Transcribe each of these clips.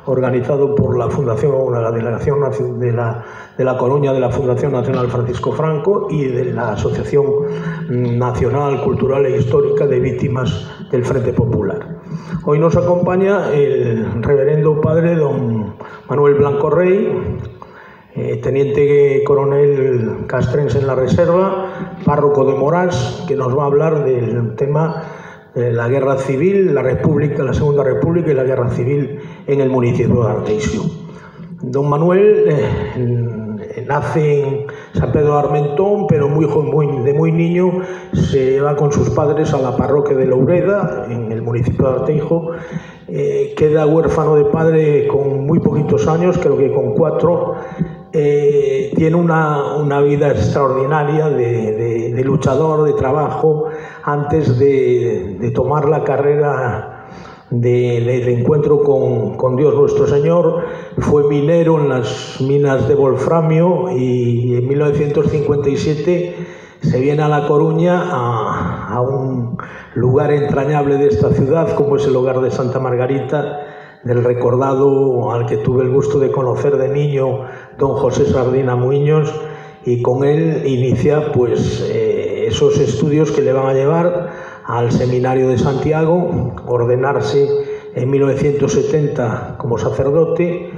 organizado por la Fundación, la Delegación de La Coruña de la Fundación Nacional Francisco Franco y de la Asociación Nacional, Cultural e Histórica de Víctimas del Frente Popular. Hoy nos acompaña el reverendo padre don Manuel Blanco Rey, teniente coronel castrense en la reserva, párroco de Morás, que nos va a hablar del tema de la guerra civil, la República, la Segunda República y la guerra civil en el municipio de Arteixo. Don Manuel nace en San Pedro de Armentón, pero de muy niño se va con sus padres a la parroquia de Loureda, en el municipio de Arteixo. Queda huérfano de padre con muy poquitos años, creo que con 4. Tiene una vida extraordinaria de luchador, de trabajo, antes de tomar la carrera del encuentro con Dios nuestro Señor. Fue minero en las minas de wolframio y en 1957 se viene a La Coruña, a un lugar entrañable de esta ciudad, como es el hogar de Santa Margarita, del recordado, al que tuve el gusto de conocer de niño, don José Sardina Muiños, y con él inicia pues esos estudios que le van a llevar al Seminario de Santiago, ordenarse en 1970 como sacerdote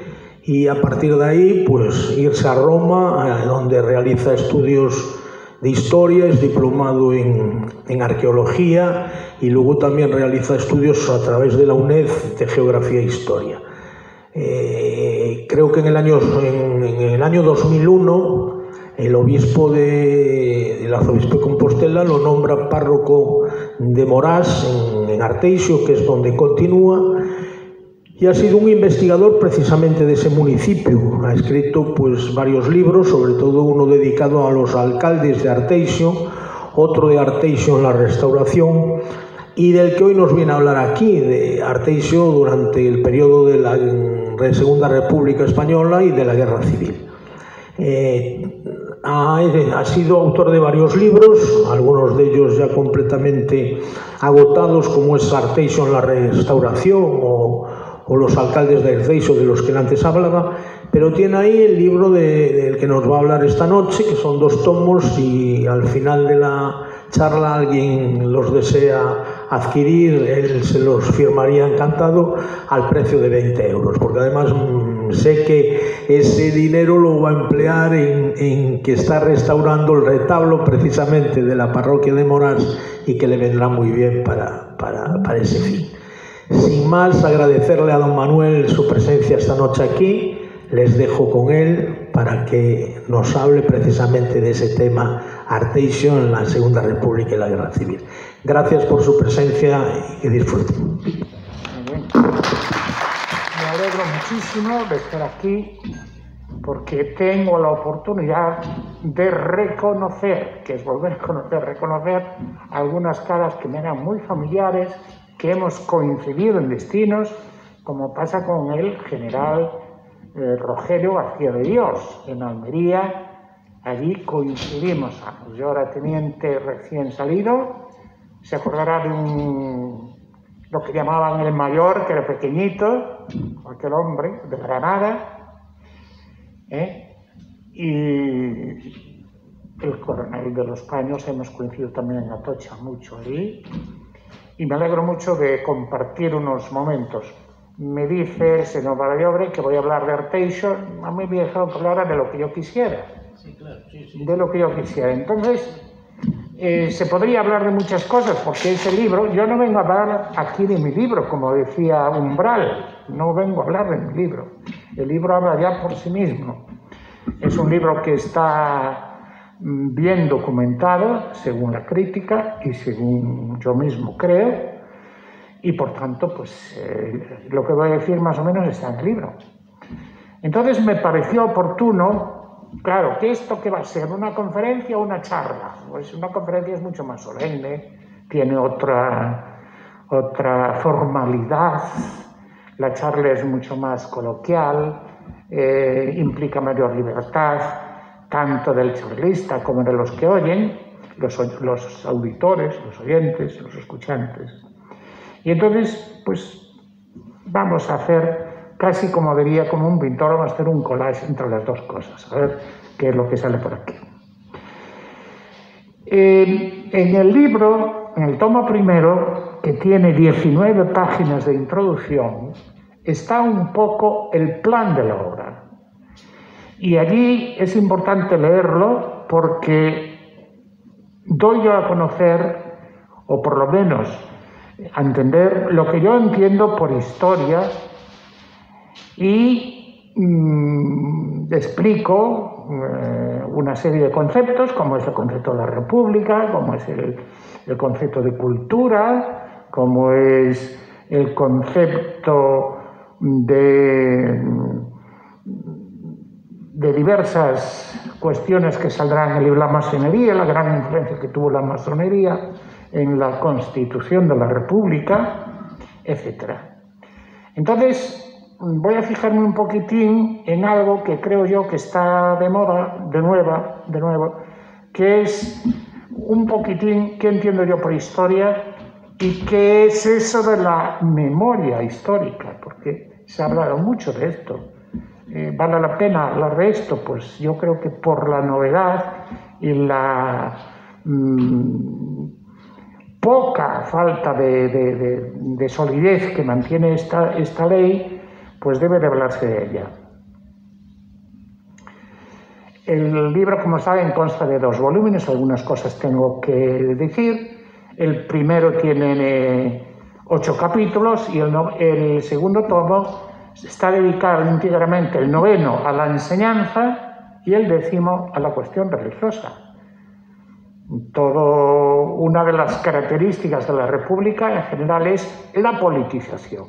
y a partir de ahí pues irse a Roma, donde realiza estudios de historia, es diplomado en arqueología y luego también realiza estudios a través de la UNED de geografía e historia. Creo que en el año 2001 el obispo del arzobispo de Compostela lo nombra párroco de Morás en Arteixo, que es donde continúa, y ha sido un investigador precisamente de ese municipio. Ha escrito pues varios libros, sobre todo uno dedicado a los alcaldes de Arteixo, otro de Arteixo en la restauración, y del que hoy nos viene a hablar aquí, de Arteixo durante el periodo de la Segunda República Española y de la Guerra Civil. Ha sido autor de varios libros, algunos de ellos ya completamente agotados, como es Arteixo en la restauración o los alcaldes de Arteixo, de los que antes hablaba, pero tiene ahí el libro del que nos va a hablar esta noche, que son 2 tomos, y al final de la charla alguien los desea adquirir, él se los firmaría encantado al precio de 20 euros, porque además sé que ese dinero lo va a emplear en que está restaurando el retablo precisamente de la parroquia de Morás y que le vendrá muy bien para ese fin. Sin más, agradecerle a don Manuel su presencia esta noche aquí. Les dejo con él para que nos hable precisamente de ese tema, Arteixo en la Segunda República y la Guerra Civil. Gracias por su presencia y que disfruten. Me alegro muchísimo de estar aquí porque tengo la oportunidad de reconocer, que es volver a reconocer algunas caras que me eran muy familiares, que hemos coincidido en destinos, como pasa con el general Rogelio García de Dios en Almería. Allí coincidimos ambos. Yo era teniente recién salido, se acordará de lo que llamaban el mayor, que era pequeñito, aquel hombre de Granada, y el coronel de los Paños. Hemos coincidido también en Atocha mucho allí. Y me alegro mucho de compartir unos momentos. Me dice el señor Barallobre que voy a hablar de Arteixo. A mí me dejaron que hablara de lo que yo quisiera. Sí, claro, sí. De lo que yo quisiera. Entonces, se podría hablar de muchas cosas, porque ese libro, yo no vengo a hablar aquí de mi libro, como decía Umbral, no vengo a hablar de mi libro. El libro habla ya por sí mismo. Es un libro que está bien documentado, según la crítica y según yo mismo creo, y por tanto, pues lo que voy a decir más o menos está en el libro. Entonces me pareció oportuno, claro, que esto que va a ser una conferencia o una charla, pues una conferencia es mucho más solemne, tiene otra formalidad, la charla es mucho más coloquial, implica mayor libertad, tanto del charlista como de los que oyen, los auditores, los oyentes, los escuchantes. Y entonces, pues, vamos a hacer casi como diría, como un pintor, vamos a hacer un collage entre las dos cosas, a ver qué es lo que sale por aquí. En el libro, en el tomo primero, que tiene 19 páginas de introducción, está un poco el plan de la obra. Y allí es importante leerlo porque doy yo a conocer, o por lo menos a entender, lo que yo entiendo por historia y explico una serie de conceptos, como es el concepto de la república, como es el concepto de cultura, como es el concepto de diversas cuestiones que saldrán en el libro de la masonería, la gran influencia que tuvo la masonería en la constitución de la república, etc. Entonces, voy a fijarme un poquitín en algo que creo yo que está de moda, de nuevo, que es un poquitín qué entiendo yo por historia y qué es eso de la memoria histórica, porque se ha hablado mucho de esto. ¿Vale la pena hablar de esto? Pues yo creo que por la novedad y la poca falta de solidez que mantiene esta ley, pues debe de hablarse de ella. El libro, como saben, consta de 2 volúmenes, algunas cosas tengo que decir. El primero tiene 8 capítulos y el segundo tomo está dedicado íntegramente, el 9º a la enseñanza y el 10º a la cuestión religiosa. Una de las características de la República en general es la politización.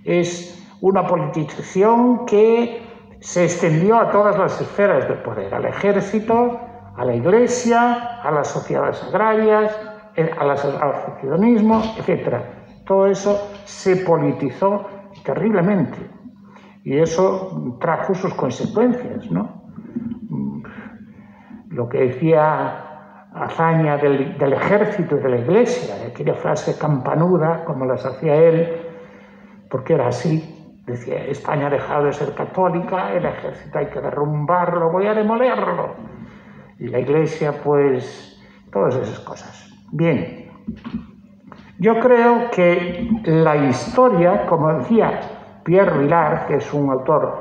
Es una politización que se extendió a todas las esferas del poder, al ejército, a la iglesia, a las sociedades agrarias, al asociacionismo, etc. Todo eso se politizó terriblemente y eso trajo sus consecuencias, ¿no? Lo que decía Azaña del ejército y de la iglesia, aquella frase campanuda como las hacía él, porque era así. Decía, España ha dejado de ser católica, el ejército hay que derrumbarlo, voy a demolerlo. Y la iglesia, pues, todas esas cosas. Bien, yo creo que la historia, como decía Pierre Vilar, que es un autor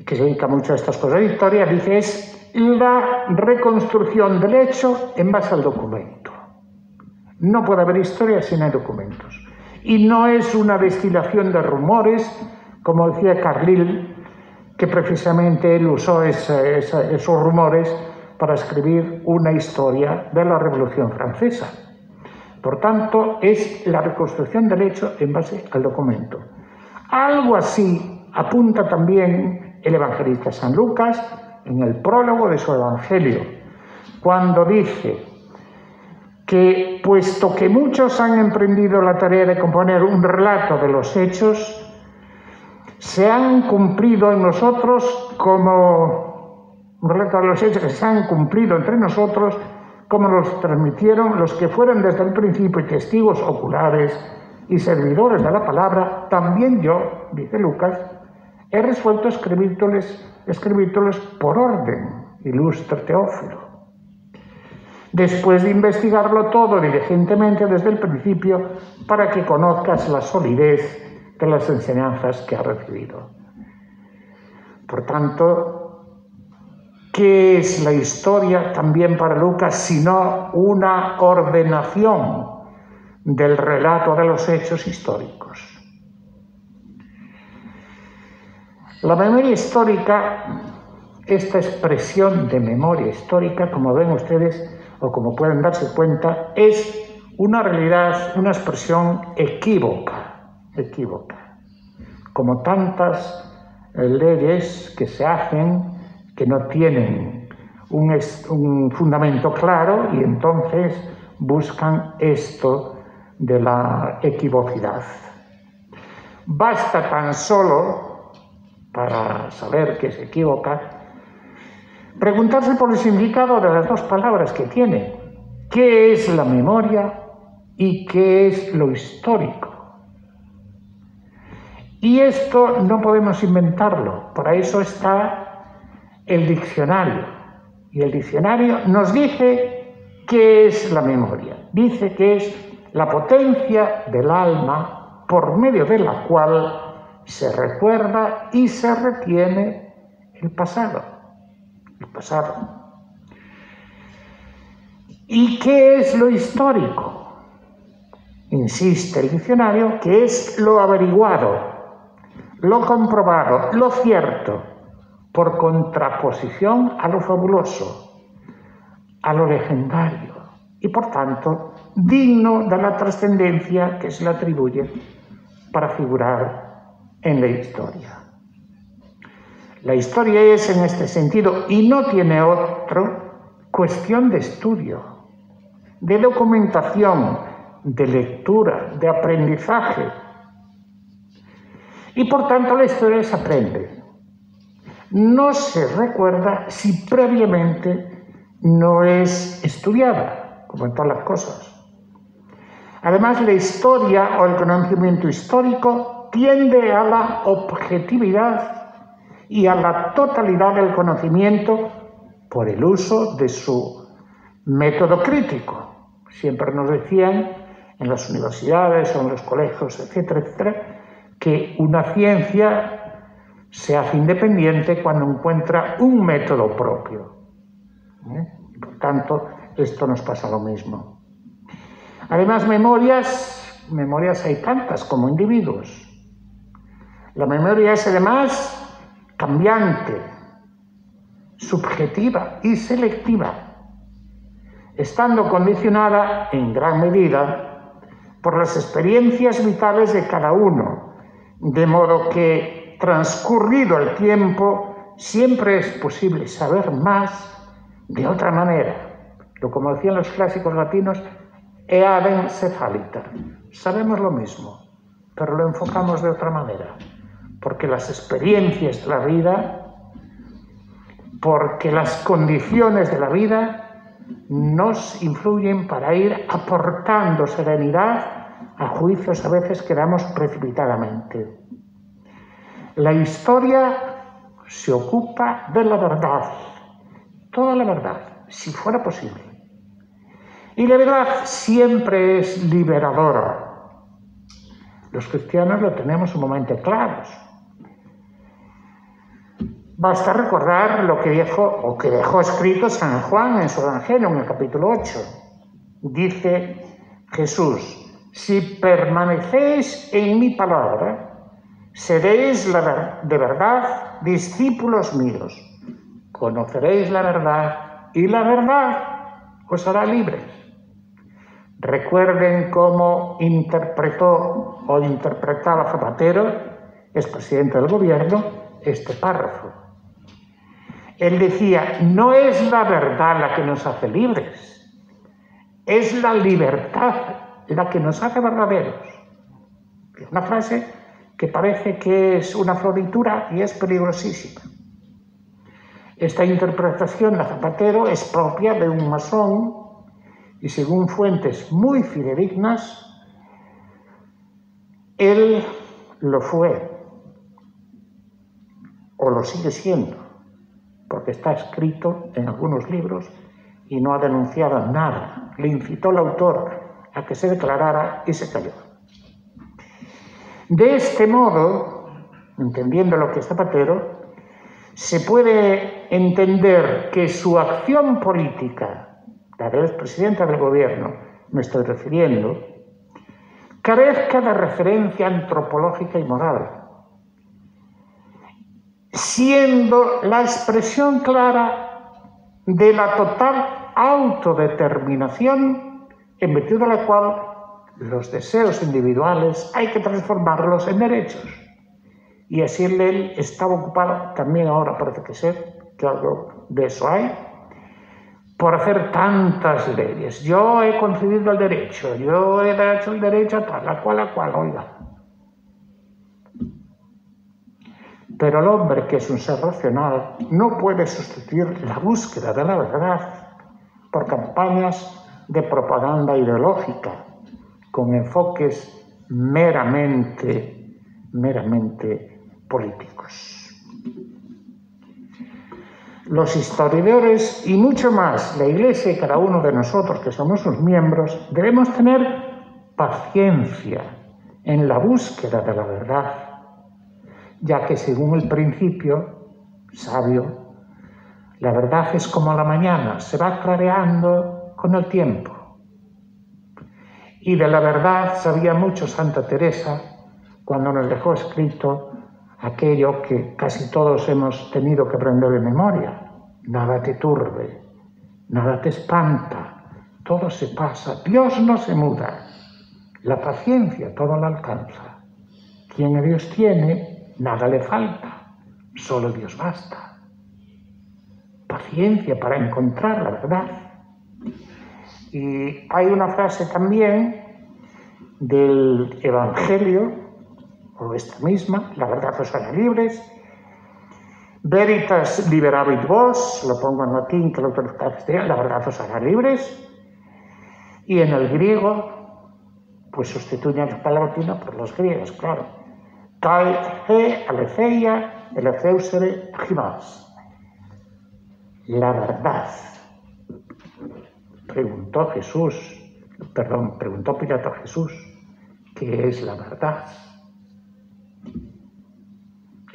que se dedica mucho a estas cosas de historia, dice, es la reconstrucción del hecho en base al documento. No puede haber historia si no hay documentos. Y no es una destilación de rumores, como decía Carlyle, que precisamente él usó esos rumores para escribir una historia de la Revolución Francesa. Por tanto, es la reconstrucción del hecho en base al documento. Algo así apunta también el evangelista San Lucas en el prólogo de su evangelio, cuando dice que, puesto que muchos han emprendido la tarea de componer un relato de los hechos, se han cumplido en nosotros como un relato de los hechos que se han cumplido entre nosotros, como los transmitieron los que fueron desde el principio testigos oculares y servidores de la palabra, también yo, dice Lucas, he resuelto escribírteles por orden, ilustre Teófilo. Después de investigarlo todo diligentemente desde el principio, para que conozcas la solidez de las enseñanzas que has recibido. Por tanto, ¿qué es la historia también para Lucas sino una ordenación del relato de los hechos históricos? La memoria histórica, esta expresión de memoria histórica, como ven ustedes, o como pueden darse cuenta, es una realidad, una expresión equívoca, como tantas leyes que se hacen que no tienen un fundamento claro y entonces buscan esto de la equivocidad. Basta tan solo, para saber que se equivoca, preguntarse por el significado de las 2 palabras que tiene. ¿Qué es la memoria y qué es lo histórico? Y esto no podemos inventarlo, para eso está el diccionario. Y el diccionario nos dice qué es la memoria. Dice que es la potencia del alma por medio de la cual se recuerda y se retiene el pasado. ¿Y qué es lo histórico? Insiste el diccionario que es lo averiguado, lo comprobado, lo cierto, por contraposición a lo fabuloso, a lo legendario, y por tanto digno de la trascendencia que se le atribuye para figurar en la historia. La historia es, en este sentido, y no tiene otro, cuestión de estudio, de documentación, de lectura, de aprendizaje. Y por tanto la historia se aprende. No se recuerda si previamente no es estudiada, como en todas las cosas. Además, la historia o el conocimiento histórico tiende a la objetividad y a la totalidad del conocimiento por el uso de su método crítico. Siempre nos decían en las universidades o en los colegios, etcétera, etcétera, que una ciencia se hace independiente cuando encuentra un método propio. Por tanto, esto nos pasa lo mismo. Además, memorias hay tantas como individuos. La memoria es además cambiante, subjetiva y selectiva, estando condicionada en gran medida por las experiencias vitales de cada uno, de modo que, transcurrido el tiempo, siempre es posible saber más de otra manera. Lo como decían los clásicos latinos, eadem cephaliter. Sabemos lo mismo, pero lo enfocamos de otra manera, porque las experiencias de la vida, porque las condiciones de la vida nos influyen para ir aportando serenidad a juicios a veces que damos precipitadamente. La historia se ocupa de la verdad, toda la verdad, si fuera posible. Y la verdad siempre es liberadora. Los cristianos lo tenemos sumamente claros. Basta recordar lo que dejó escrito San Juan en su Evangelio, en el capítulo 8. Dice Jesús: si permanecéis en mi palabra, seréis de verdad discípulos míos. Conoceréis la verdad y la verdad os hará libres. Recuerden cómo interpretaba Zapatero, expresidente del gobierno, este párrafo. Él decía: no es la verdad la que nos hace libres, es la libertad la que nos hace verdaderos. Es una frase que parece que es una floritura y es peligrosísima. Esta interpretación de Zapatero es propia de un masón y, según fuentes muy fidedignas, él lo fue o lo sigue siendo, porque está escrito en algunos libros y no ha denunciado nada. Le incitó el autor a que se declarara y se calló. De este modo, entendiendo lo que es Zapatero, se puede entender que su acción política, la del expresidente del gobierno, me estoy refiriendo, carezca de referencia antropológica y moral, siendo la expresión clara de la total autodeterminación en virtud de la cual los deseos individuales hay que transformarlos en derechos. Y así él estaba ocupado, también ahora parece que algo de eso hay, por hacer tantas leyes. Yo he concedido el derecho, yo he hecho el derecho a tal, a cual, oiga. Pero el hombre, que es un ser racional, no puede sustituir la búsqueda de la verdad por campañas de propaganda ideológica, con enfoques meramente meramente políticos. Los historiadores y mucho más la Iglesia y cada uno de nosotros que somos sus miembros debemos tener paciencia en la búsqueda de la verdad, ya que según el principio sabio, la verdad es como la mañana, se va clareando con el tiempo. Y de la verdad sabía mucho Santa Teresa cuando nos dejó escrito aquello que casi todos hemos tenido que aprender de memoria. Nada te turbe, nada te espanta, todo se pasa, Dios no se muda, la paciencia todo la alcanza. Quien a Dios tiene, nada le falta, solo Dios basta. Paciencia para encontrar la verdad. Y hay una frase también del Evangelio, o esta misma, la verdad os hará libres. Veritas liberavit vos, lo pongo en latín, que lo traduzco al castellano, la verdad os hará libres. Y en el griego, pues sustituyen la palabra latina por los griegos, claro. Tai he aletheia eletheusere chimas. La verdad. Preguntó Pilato a Jesús, ¿qué es la verdad?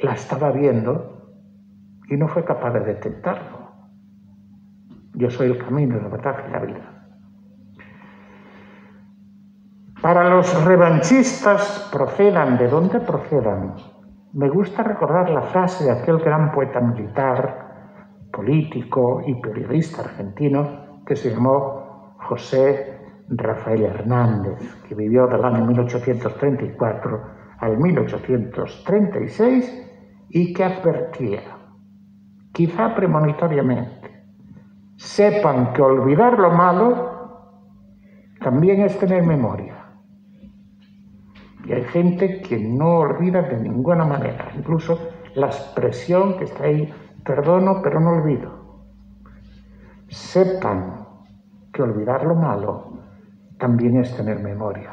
La estaba viendo y no fue capaz de detectarlo. Yo soy el camino, la verdad y la vida. Para los revanchistas, procedan de donde procedan, me gusta recordar la frase de aquel gran poeta militar, político y periodista argentino que se llamó José Rafael Hernández, que vivió del año 1834 al 1836 y que advertía, quizá premonitoriamente, sepan que olvidar lo malo también es tener memoria. Y hay gente que no olvida de ninguna manera, incluso la expresión que está ahí, perdono pero no olvido. Sepan que olvidar lo malo también es tener memoria.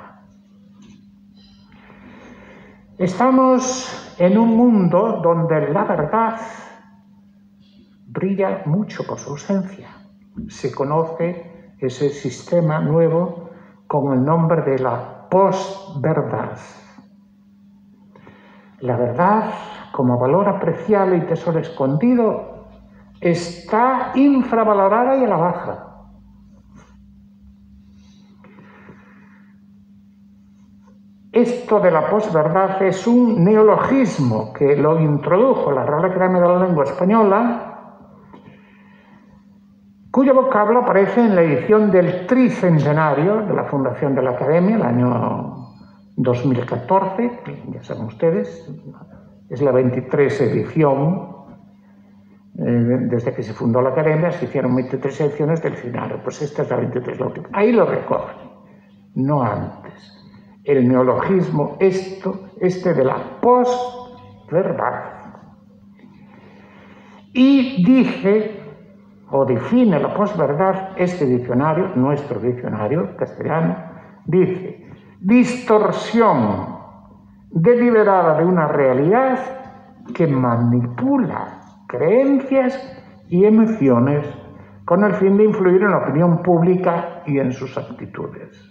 Estamos en un mundo donde la verdad brilla mucho por su ausencia. Se conoce ese sistema nuevo con el nombre de la posverdad. La verdad, como valor apreciable y tesoro escondido, está infravalorada y a la baja. Esto de la posverdad es un neologismo que lo introdujo la Real Academia de la Lengua Española, cuyo vocablo aparece en la edición del tricentenario de la fundación de la Academia, el año 2014, ya saben ustedes, es la 23 edición, desde que se fundó la Academia se hicieron 23 ediciones del diccionario, pues esta es la 23, la última. Ahí lo recogen, no antes. El neologismo, este de la posverdad. Y dice, o define la posverdad, este diccionario, nuestro diccionario castellano, dice, distorsión deliberada de una realidad que manipula creencias y emociones con el fin de influir en la opinión pública y en sus actitudes.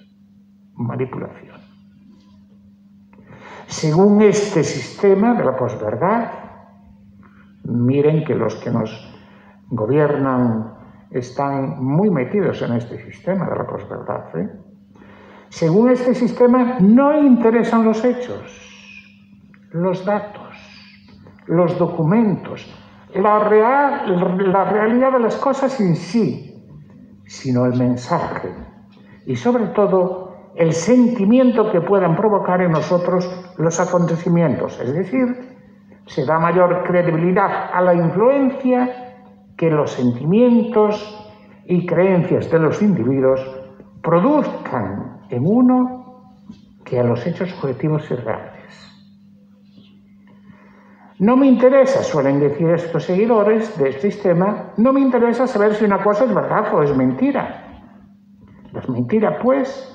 Manipulación. Según este sistema de la posverdad, miren que los que nos gobiernan están muy metidos en este sistema de la posverdad. Según este sistema, no interesan los hechos, los datos, los documentos, la realidad de las cosas en sí, sino el mensaje y sobre todo el sentimiento que puedan provocar en nosotros los acontecimientos, es decir, se da mayor credibilidad a la influencia que los sentimientos y creencias de los individuos produzcan en uno que a los hechos objetivos y reales. No me interesa, suelen decir estos seguidores de este sistema, no me interesa saber si una cosa es verdad o es mentira. Las mentiras, pues,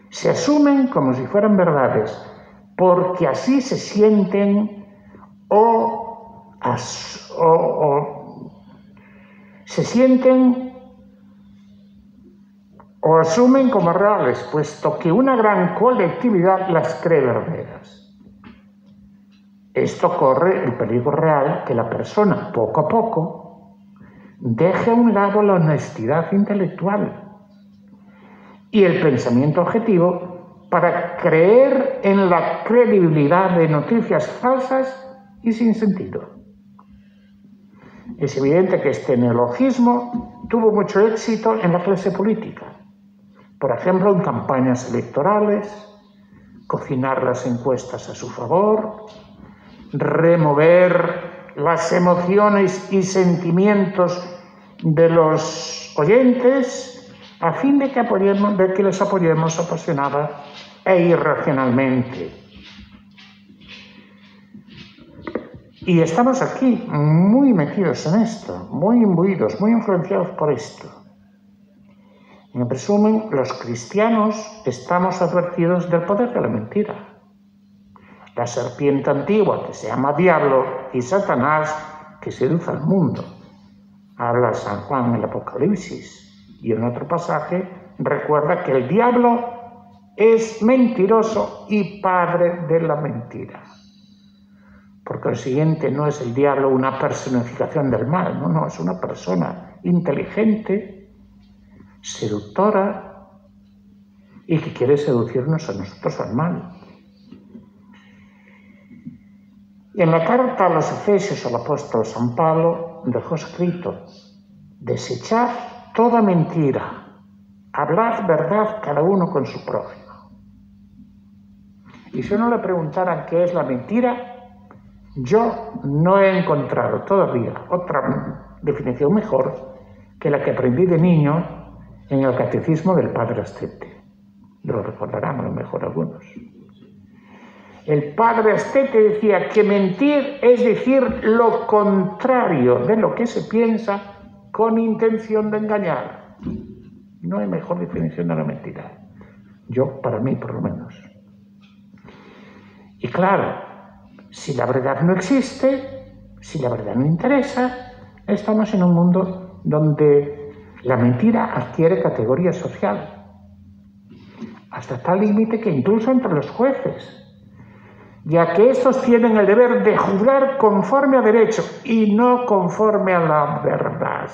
se asumen como si fueran verdades, porque así se sienten o asumen como reales, puesto que una gran colectividad las cree verdaderas. Esto corre el peligro real que la persona, poco a poco, deje a un lado la honestidad intelectual y el pensamiento objetivo para creer en la credibilidad de noticias falsas y sin sentido. Es evidente que este neologismo tuvo mucho éxito en la clase política. Por ejemplo, en campañas electorales, cocinar las encuestas a su favor, remover las emociones y sentimientos de los oyentes a fin de que les apoyemos apasionada e irracionalmente. Y estamos aquí muy metidos en esto, muy imbuidos, muy influenciados por esto. En resumen, los cristianos estamos advertidos del poder de la mentira. La serpiente antigua que se llama diablo y Satanás que seduce al mundo. Habla San Juan en el Apocalipsis y en otro pasaje recuerda que el diablo es mentiroso y padre de la mentira. Por consiguiente, no es el diablo una personificación del mal, no, es una persona inteligente, seductora y que quiere seducirnos a nosotros al mal. En la carta a los Efesios al apóstol San Pablo dejó escrito: desechad toda mentira, hablad verdad cada uno con su prójimo. Y si uno le preguntara qué es la mentira, yo no he encontrado todavía otra definición mejor que la que aprendí de niño en el catecismo del padre Astete. Lo recordarán a lo mejor algunos. El padre Astete decía que mentir es decir lo contrario de lo que se piensa con intención de engañar. No hay mejor definición de la mentira. Yo, para mí, por lo menos. Y claro, si la verdad no existe, si la verdad no interesa, estamos en un mundo donde la mentira adquiere categoría social, hasta tal límite que incluso entre los jueces, ya que estos tienen el deber de juzgar conforme a derecho y no conforme a la verdad.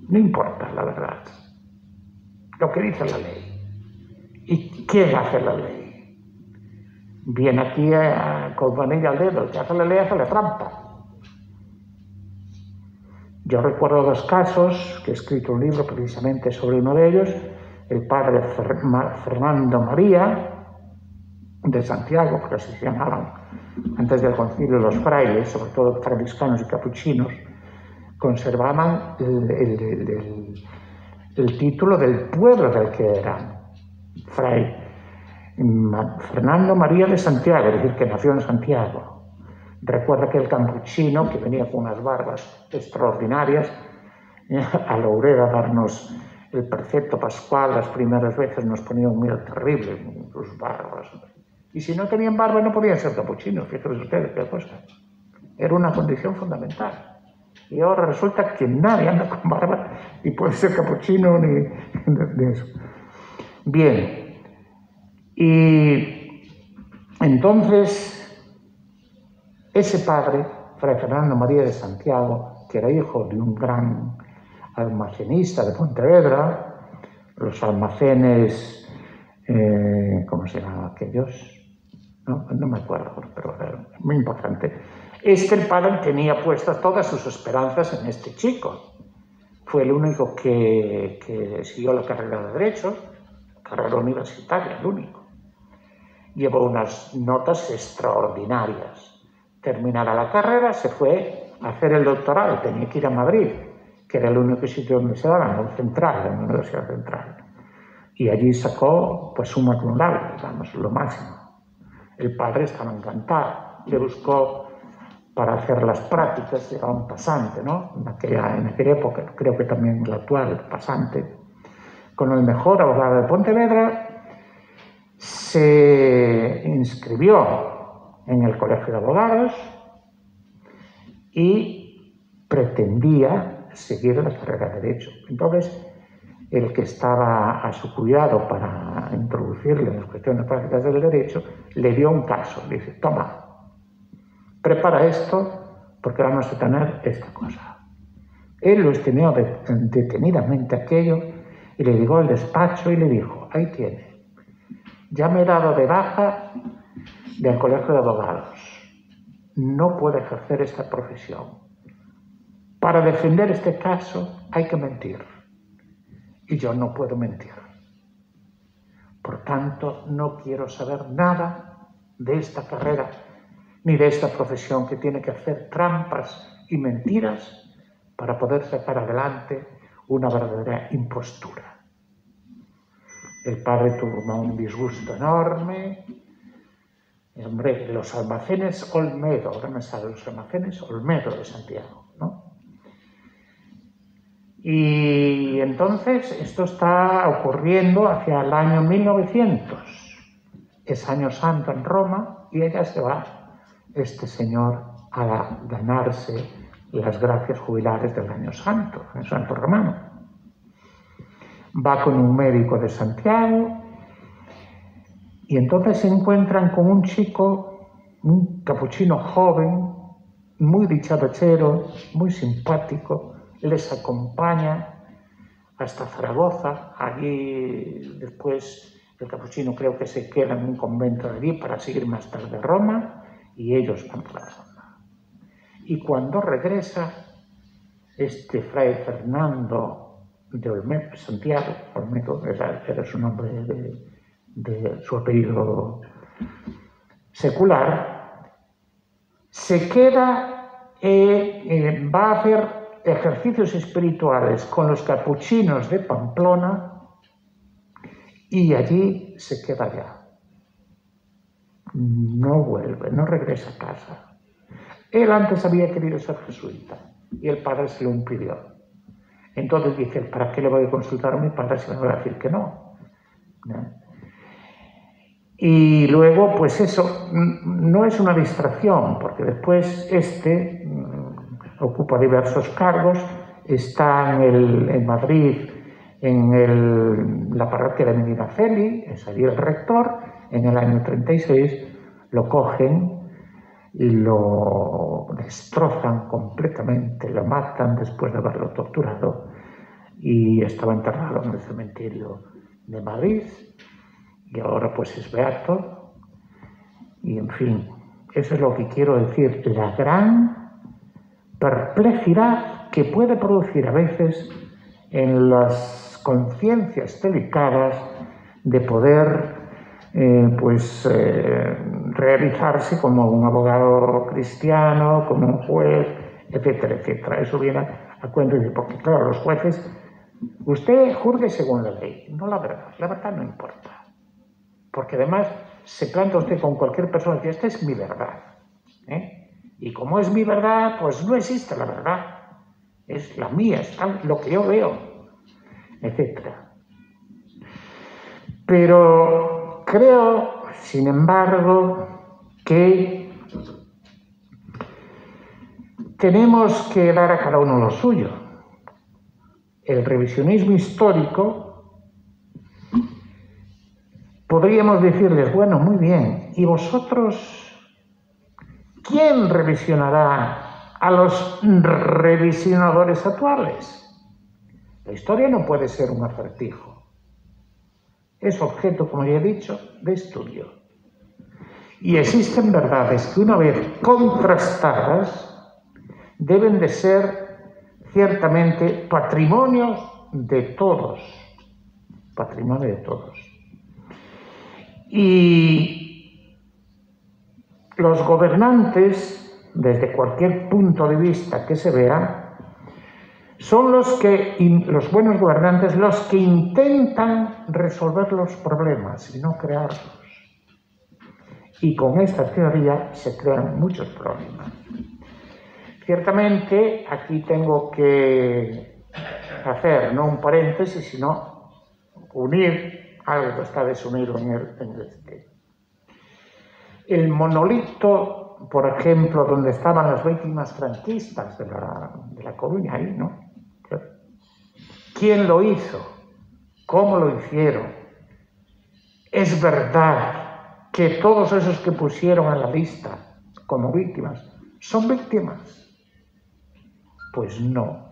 No importa la verdad, lo que dice la ley. ¿Y quién hace la ley? Viene aquí con manilla al dedo, el que hace la ley hace la trampa. Yo recuerdo dos casos, que he escrito un libro precisamente sobre uno de ellos, el padre Fernando María, de Santiago, porque así se llamaban antes del concilio los frailes, sobre todo franciscanos y capuchinos, conservaban el título del pueblo del que eran, Fray Fernando María de Santiago, es decir, que nació en Santiago. Recuerda que el capuchino, que venía con unas barbas extraordinarias, a Loureda a darnos el precepto pascual, las primeras veces nos ponía un miedo terrible con sus barbas. Y si no tenían barba no podían ser capuchinos, fíjense ustedes qué cosa. Era una condición fundamental. Y ahora resulta que nadie anda con barba y puede ser capuchino ni de eso. Bien. Y entonces ese padre, Fray Fernando María de Santiago, que era hijo de un gran almacenista de Pontevedra, los almacenes, ¿cómo se llamaban aquellos? No me acuerdo, pero era muy importante. El padre tenía puestas todas sus esperanzas en este chico. Fue el único que siguió la carrera de Derecho, carrera universitaria, el único. Llevó unas notas extraordinarias. Terminada la carrera, se fue a hacer el doctorado. Tenía que ir a Madrid, que era el único sitio donde se daba, en la Universidad Central. Y allí sacó pues un magnum, digamos, lo máximo. El padre estaba encantado. Le buscó para hacer las prácticas, era un pasante, ¿no? En aquella época, creo que también en la actual, el pasante, con el mejor abogado de Pontevedra, se inscribió en el Colegio de Abogados y pretendía seguir la carrera de Derecho. Entonces, el que estaba a su cuidado para introducirle en las cuestiones prácticas del derecho, le dio un caso. Le dice, toma, prepara esto porque vamos a tener esta cosa. Él lo estudió detenidamente aquello y le llegó al despacho y le dijo, ahí tiene, ya me he dado de baja del Colegio de Abogados, no puedo ejercer esta profesión. Para defender este caso hay que mentir. Y yo no puedo mentir. Por tanto, no quiero saber nada de esta carrera ni de esta profesión que tiene que hacer trampas y mentiras para poder sacar adelante una verdadera impostura. El padre tuvo un disgusto enorme. Hombre, los almacenes Olmedo, ahora me sale los almacenes Olmedo de Santiago, ¿no? Y entonces esto está ocurriendo hacia el año 1900. Es Año Santo en Roma y ella se va, este señor, a ganarse las gracias jubilares del Año Santo, el Santo Romano. Va con un médico de Santiago y entonces se encuentran con un chico, un capuchino joven, muy dicharachero, muy simpático. Les acompaña hasta Zaragoza. Allí después el capuchino creo que se queda en un convento de allí para seguir más tarde a Roma y ellos van para Roma. Y cuando regresa, este fray Fernando de Olmedo, Santiago, Olmedo era su nombre de su apellido secular, se queda, va a hacer ejercicios espirituales con los capuchinos de Pamplona y allí se queda ya. No vuelve, no regresa a casa. Él antes había querido ser jesuita y el padre se lo impidió. Entonces dice, ¿para qué le voy a consultar a mi padre si me va a decir que no? Y luego, pues eso no es una distracción, porque después ocupa diversos cargos, está en Madrid, en la parroquia de Medinaceli, es allí el rector. En el año 36 lo cogen y lo destrozan completamente, lo matan después de haberlo torturado y estaba enterrado en el cementerio de Madrid y ahora pues es beato. Y en fin, eso es lo que quiero decir, la gran perplejidad que puede producir a veces en las conciencias delicadas de poder realizarse como un abogado cristiano, como un juez, etcétera, etcétera. Eso viene a cuento, porque claro, los jueces, usted juzgue según la ley, no la verdad no importa. Porque además se planta usted con cualquier persona y dice, esta es mi verdad, y como es mi verdad, pues no existe la verdad, es la mía, es lo que yo veo, etc. Pero creo, sin embargo, que tenemos que dar a cada uno lo suyo. El revisionismo histórico, podríamos decirles, bueno, muy bien, ¿y vosotros quién revisionará a los revisionadores actuales? La historia no puede ser un acertijo. Es objeto, como ya he dicho, de estudio. Y existen verdades que, una vez contrastadas, deben de ser ciertamente patrimonio de todos. Patrimonio de todos. Y los gobernantes, desde cualquier punto de vista que se vea, son los buenos gobernantes los que intentan resolver los problemas y no crearlos. Y con esta teoría se crean muchos problemas. Ciertamente, aquí tengo que hacer no un paréntesis, sino unir algo está desunido en el El monolito, por ejemplo, donde estaban las víctimas franquistas de la Coruña, ahí, ¿no? ¿Quién lo hizo? ¿Cómo lo hicieron? Es verdad que todos esos que pusieron en la lista como víctimas son víctimas. Pues no.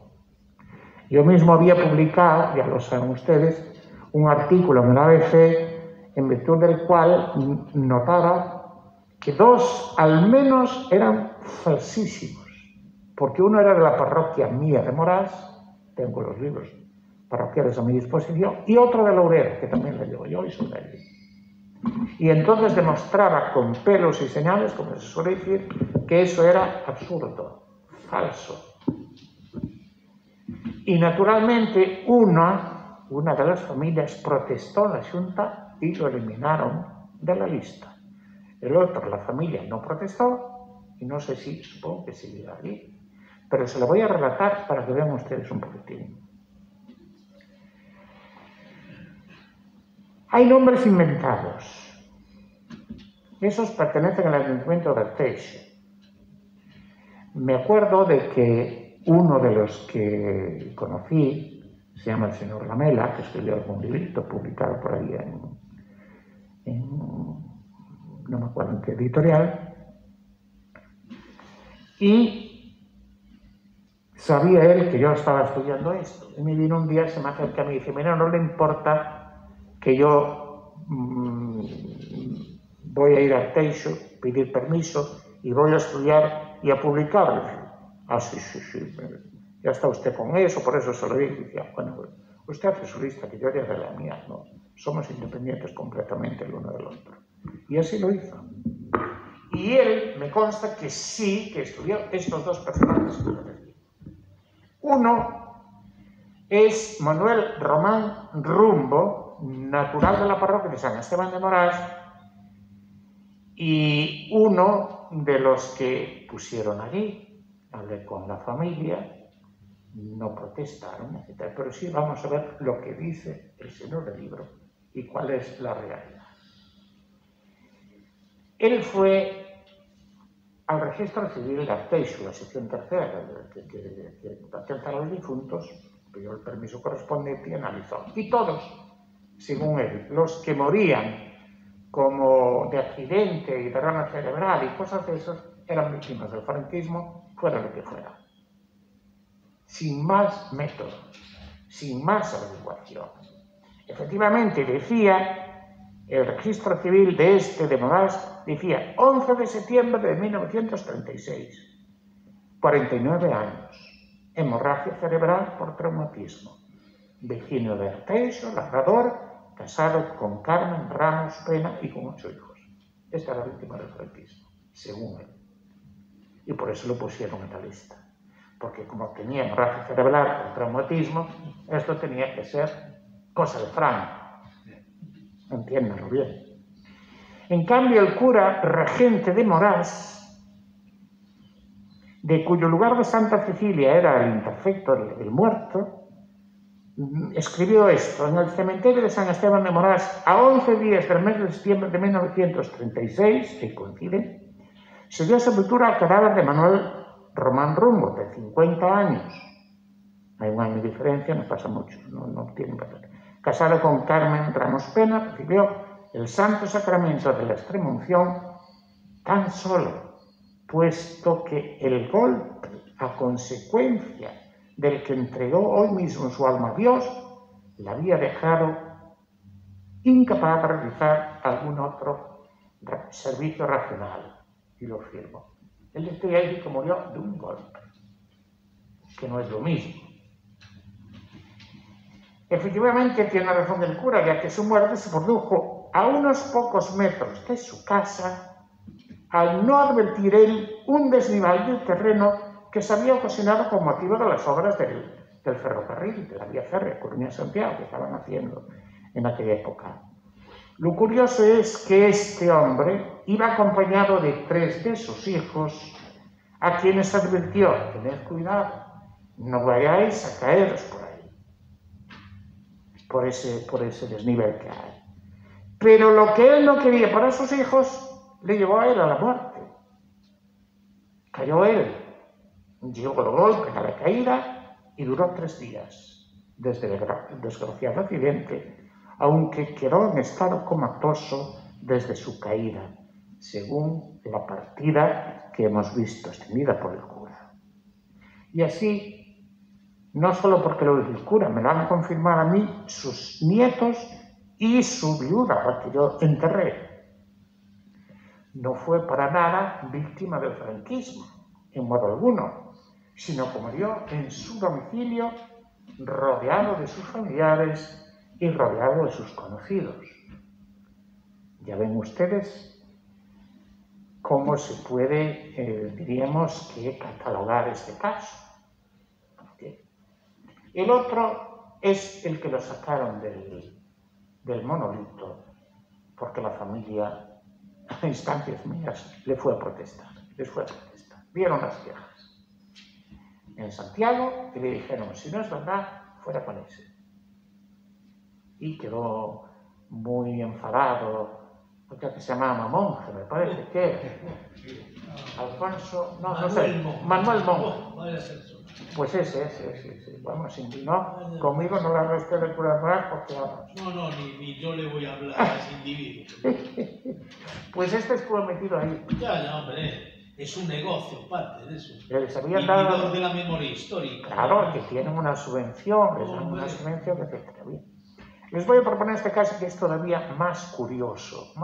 Yo mismo había publicado, ya lo saben ustedes, un artículo en el ABC en virtud del cual notaba que dos al menos eran falsísimos, porque uno era de la parroquia mía de Morás, tengo los libros parroquiales a mi disposición, y otro de Laurero, que también lo llevo yo y soy de allí. Y entonces demostraba con pelos y señales, como se suele decir, que eso era absurdo, falso. Y naturalmente una de las familias protestó en la Junta y lo eliminaron de la lista. El otro, la familia, no protestó y no sé si, supongo que seguirá allí. Pero se lo voy a relatar para que vean ustedes un poquitín. Hay nombres inventados. Esos pertenecen al ayuntamiento de Arteixo. Me acuerdo de que uno de los que conocí se llama el señor Lamela, que escribió algún librito publicado por ahí no me acuerdo en qué editorial, y sabía él que yo estaba estudiando esto. Y me vino un día, se me acerca y me dice: mira, no le importa que yo voy a ir a Arteixo, pedir permiso y voy a estudiar y a publicarlo. Ah, sí, ya está usted con eso, por eso se lo dije. Y decía, bueno, usted hace su lista, que yo haría de la mía, no, somos independientes completamente el uno del otro. Y así lo hizo. Y él, me consta que sí, que estudió estos dos personajes que yo decía. Uno es Manuel Román Rumbo, natural de la parroquia de San Esteban de Morás, y uno de los que pusieron allí. Hablé con la familia, no protestaron, etc. Pero sí vamos a ver lo que dice el señor del libro y cuál es la realidad. Él fue al registro civil de Arteixo, la sección tercera, que patenta a los difuntos, pidió el permiso correspondiente y analizó. Y todos, según él, los que morían como de accidente y derrame cerebral y cosas de esas, eran víctimas del franquismo, fuera lo que fuera. Sin más método, sin más averiguación. Efectivamente, decía el registro civil de Morás, decía 11 de septiembre de 1936, 49 años, hemorragia cerebral por traumatismo, vecino de Arteixo, labrador, casado con Carmen Ramos Pena y con 8 hijos. Esta era la víctima del franquismo, según él. Y por eso lo pusieron en la lista. Porque como tenía hemorragia cerebral por traumatismo, esto tenía que ser cosa de Franco. Entiéndanlo bien. En cambio, el cura regente de Morás, de cuyo lugar de Santa Cecilia era el imperfecto, el muerto, escribió esto: en el cementerio de San Esteban de Morás, a 11 días del mes de septiembre de 1936, que coincide, se dio sepultura al cadáver de Manuel Román Rumbo, de 50 años. Hay un año de diferencia, no pasa mucho, no tiene papel. Casado con Carmen Ramos Pena, recibió el santo sacramento de la extremunción tan solo, puesto que el golpe, a consecuencia del que entregó hoy mismo su alma a Dios, la había dejado incapaz de realizar algún otro servicio racional. Y lo firmo. Él decía ahí que murió de un golpe, que no es lo mismo. Efectivamente tiene razón el cura, ya que su muerte se produjo a unos pocos metros de su casa, al no advertir él un desnivel del terreno que se había ocasionado con motivo de las obras del ferrocarril, de la vía férrea Coruña-Santiago, que estaban haciendo en aquella época. Lo curioso es que este hombre iba acompañado de 3 de sus hijos, a quienes advirtió: tened cuidado, no vayáis a caeros por ahí, por ese desnivel que hay. Pero lo que él no quería para sus hijos le llevó a él a la muerte. Cayó él, llegó el golpe a la caída y duró 3 días desde el desgraciado accidente, aunque quedó en estado comatoso desde su caída, según la partida que hemos visto extendida por el cura. Y así, no solo porque lo dice el cura, me lo han confirmado a mí sus nietos y su viuda, la que yo enterré. No fue para nada víctima del franquismo, en modo alguno, sino que murió en su domicilio, rodeado de sus familiares y rodeado de sus conocidos. Ya ven ustedes cómo se puede, diríamos, que catalogar este caso. El otro es el que lo sacaron del monolito, porque la familia, a instancias mías, les fue a protestar. Vieron las quejas en Santiago y le dijeron, si no es verdad, fuera con ese. Y quedó muy enfadado, porque se llamaba Monje, me parece que Alfonso, no sé, Manuel Monje. Pues ese. Vamos, se indignó. Conmigo no le habla usted de cura más porque vamos. No, ni yo le voy a hablar a ese individuo. Pues este estuvo metido ahí. Ya, hombre, es un negocio, parte de eso. Les habían dado de la memoria histórica. Claro, que tienen una subvención, les dan una subvención, etc. Bien. Les voy a proponer este caso que es todavía más curioso.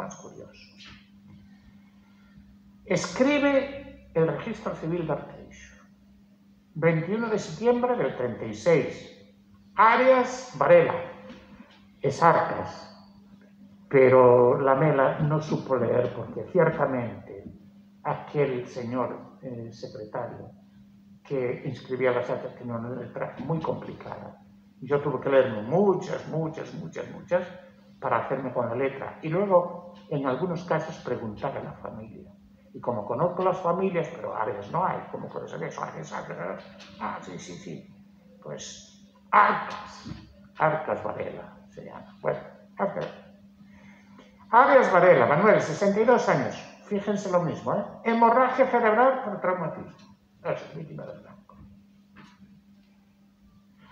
Escribe el registro civil de Arteixo, 21 de septiembre del 36. Arias Varela, es Arcas, pero la Mela no supo leer porque ciertamente aquel señor secretario que inscribía las actas tenía una letra muy complicada. Yo tuve que leerme muchas para hacerme con la letra y luego en algunos casos preguntar a la familia. Y como conozco las familias, pero Arias no hay, ¿cómo puede ser eso? Sí. Pues Arcas Varela se llama. Bueno, Arias Varela, Manuel, 62 años. Fíjense lo mismo, ¿eh? Hemorragia cerebral por traumatismo. Es víctima del blanco.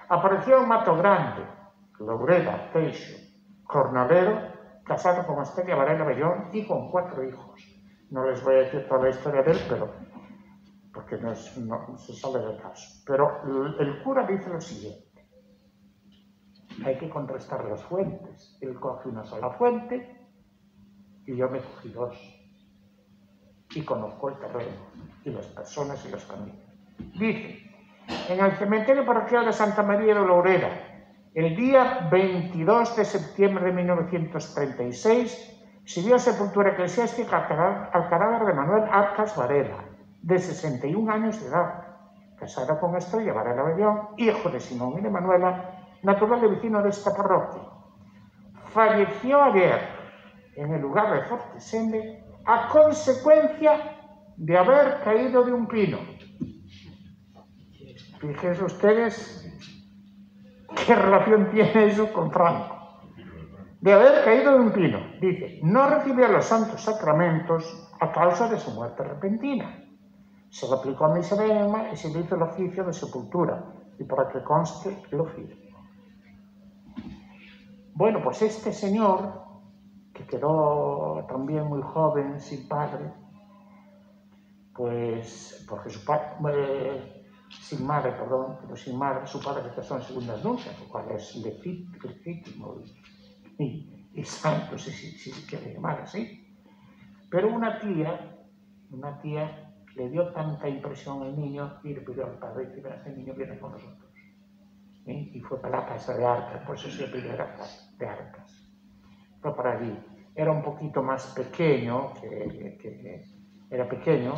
Apareció en Mato Grande, Loureda, Arteixo, jornalero, casado con Estelia Varela Bellón y con 4 hijos. No les voy a decir toda la historia de él, pero porque no se sale del caso. Pero el cura dice lo siguiente. Hay que contrastar las fuentes. Él coge una sola fuente y yo me cogí 2. Y conozco el terreno, y las personas y las familias. Dice, en el cementerio parroquial de Santa María de Loureda, el día 22 de septiembre de 1936, se dio sepultura eclesiástica al cadáver de Manuel Arcas Varela, de 61 años de edad, casado con Estrella Varela Bellón, hijo de Simón y de Manuela, natural y vecino de esta parroquia. Falleció ayer en el lugar de Fortesende a consecuencia de haber caído de un pino. Fíjense ustedes qué relación tiene eso con Franco. De haber caído de un pino. Dice, no recibió los santos sacramentos a causa de su muerte repentina. Se le aplicó a misa de enema y se le hizo el oficio de sepultura. Y para que conste, lo firmo. Bueno, pues este señor, que quedó también muy joven, sin padre, pues, porque su padre... sin madre, su padre se casó en segundas nupcias, lo cual es legítimo y santo, si se quiere llamar así. Pero una tía le dio tanta impresión al niño y le pidió al padre que este niño viene con nosotros. Y fue para la casa de Arcas, por eso se le pidió de Arcas. Fue para allí. Era un poquito más pequeño, era pequeño,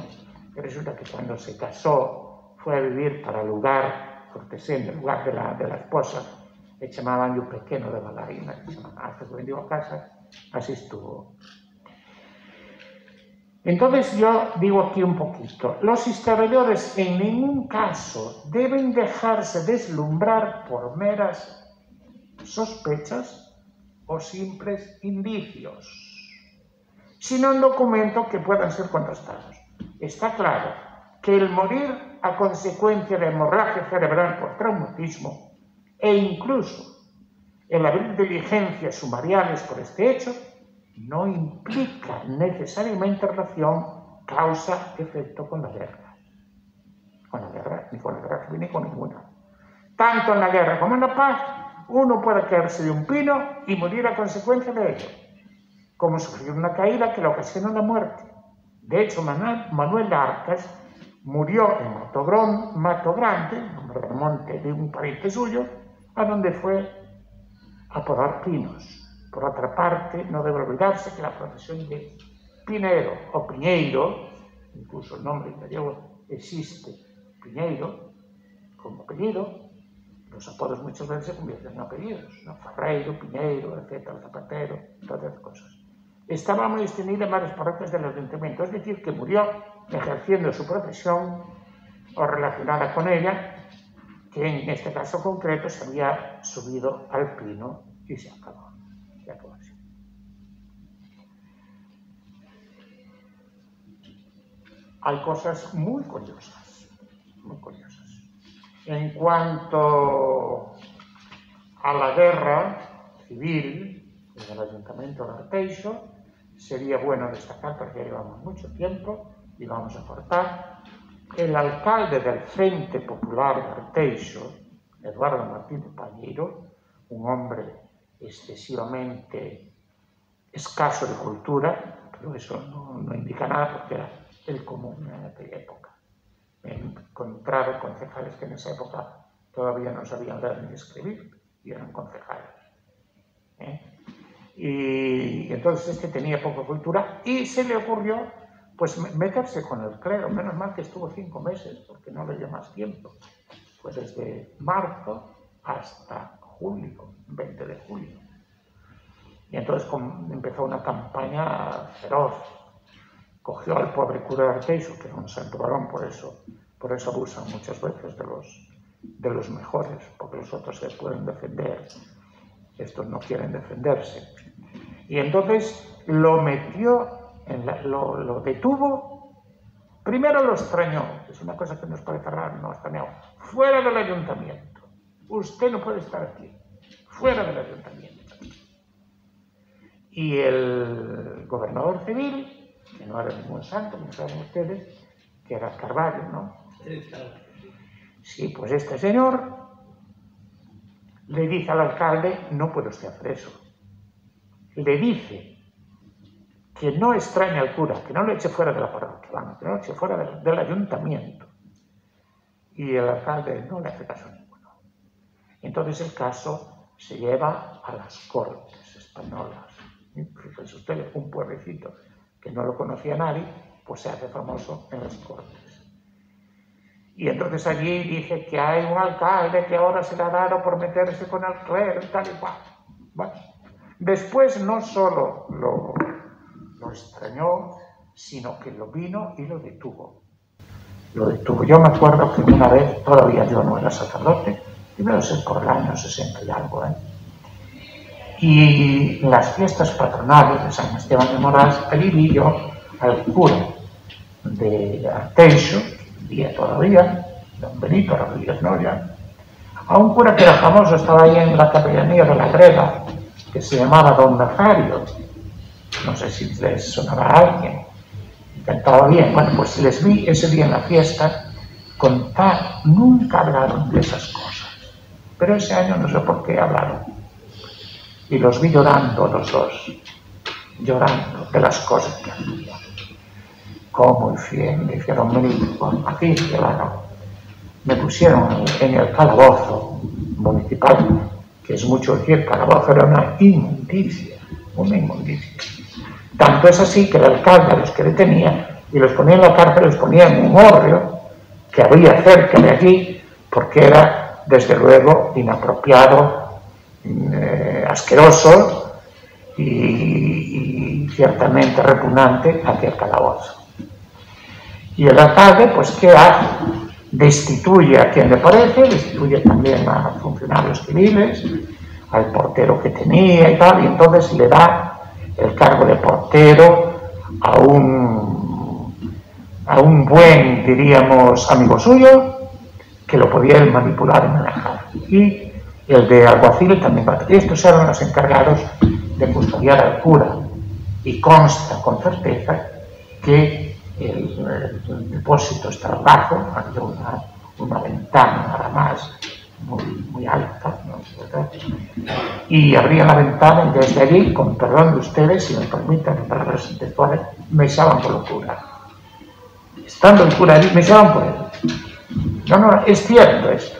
y resulta que cuando se casó fue a vivir para el lugar Fortesende, el lugar de la esposa, le llamaban yo pequeño de Balaína, hasta que vendió a casa, así estuvo. Entonces yo digo aquí un poquito, los historiadores en ningún caso deben dejarse deslumbrar por meras sospechas o simples indicios, sino en documentos que puedan ser contrastados. Está claro que el morir a consecuencia de hemorragia cerebral por traumatismo e incluso el abrir diligencias sumariales por este hecho no implica necesariamente relación causa-efecto con la guerra. Con la guerra, ni con la guerra civil, ni con ninguna. Tanto en la guerra como en la paz, uno puede caerse de un pino y morir a consecuencia de ello, como sufrir una caída que le ocasiona la muerte. De hecho, Manuel Arcas murió en Mato Grande, un monte de un pariente suyo, a donde fue a podar pinos. Por otra parte, no debe olvidarse que la profesión de pinero o piñeiro, incluso el nombre italiano existe, piñeiro, como apellido, los apodos muchas veces se convierten en apellidos, ¿no? Ferreiro, Piñeiro, etcétera, Zapatero, todas esas cosas. Estaba muy extendida en varias parroquias del ayuntamiento, es decir, que murió ejerciendo su profesión o relacionada con ella, que en este caso concreto se había subido al pino y se acabó. Se acabó así. Hay cosas muy curiosas, muy curiosas. En cuanto a la guerra civil en el Ayuntamiento de Arteixo, sería bueno destacar, porque ya llevamos mucho tiempo y vamos a cortar, el alcalde del Frente Popular de Arteixo, Eduardo Martínez Pañeiro, un hombre excesivamente escaso de cultura, pero eso no indica nada porque era el común en aquella época. Me he encontrado concejales que en esa época todavía no sabían leer ni escribir y eran concejales. Y entonces tenía poca cultura y se le ocurrió pues meterse con el clero. Menos mal que estuvo 5 meses porque no le dio más tiempo. Fue desde marzo hasta julio, 20 de julio. Y entonces empezó una campaña feroz. Cogió al pobre cura de Arteixo, que era un santo varón, por eso abusan muchas veces de los mejores, porque los otros se pueden defender, estos no quieren defenderse. Y entonces lo metió, lo detuvo, primero lo extrañó, es una cosa que nos parece raro, no extrañó, fuera del ayuntamiento. Usted no puede estar aquí, fuera del ayuntamiento. Y el gobernador civil, que no era ningún santo, como saben ustedes, que era Carvalho, ¿no? Sí, pues este señor le dice al alcalde, no puede usted hacer eso. Le dice que no extrañe al cura, que no lo eche fuera de la parroquia, que no lo eche fuera del ayuntamiento. Y el alcalde no le hace caso ninguno. Entonces el caso se lleva a las Cortes españolas. Fíjense ustedes, un pueblecito que no lo conocía nadie, pues se hace famoso en las Cortes. Y entonces allí dice que hay un alcalde que ahora se le ha dado por meterse con el clero y tal y cual. Bueno, después no solo lo extrañó, sino que lo vino y lo detuvo. Lo detuvo. Yo me acuerdo que una vez, todavía yo no era sacerdote, debe ser por el año 60 y algo, Y las fiestas patronales de San Esteban de Morás, allí vi yo al cura de Arteixo, que vivía todavía, don Benito Rodríguez Noya, a un cura que era famoso, estaba ahí en la capellanía de la Greda, que se llamaba don Nazario, no sé si les sonaba a alguien, cantaba bien. Bueno, pues les vi ese día en la fiesta contar, nunca hablaron de esas cosas, pero ese año no sé por qué hablaron. Y los vi llorando los dos, llorando de las cosas que hacían. Como fiel, me hicieron venir con aquí, claro. Me pusieron en el calabozo municipal, que es mucho decir, el calabozo era una inmundicia. Tanto es así que el alcalde a los que detenía y los ponía en la cárcel, los ponía en un hórreo que había cerca de allí, porque era, desde luego, inapropiado, asqueroso y ciertamente repugnante hacia el calabozo. Y el alcalde, pues, ¿qué hace? Destituye a quien le parece, destituye también a funcionarios civiles, al portero que tenía y tal, y entonces le da el cargo de portero a un buen, diríamos, amigo suyo, que lo podía él manipular y manejar. Y el de alguacil también. Estos eran los encargados de custodiar al cura, y consta con certeza que el depósito estaba abajo, había una ventana nada más, muy alta, ¿no? Y abría la ventana y desde allí, con perdón de ustedes, si me permiten palabras intelectuales, me echaban por el cura. Estando el cura allí, me echaban por él. No, es cierto esto.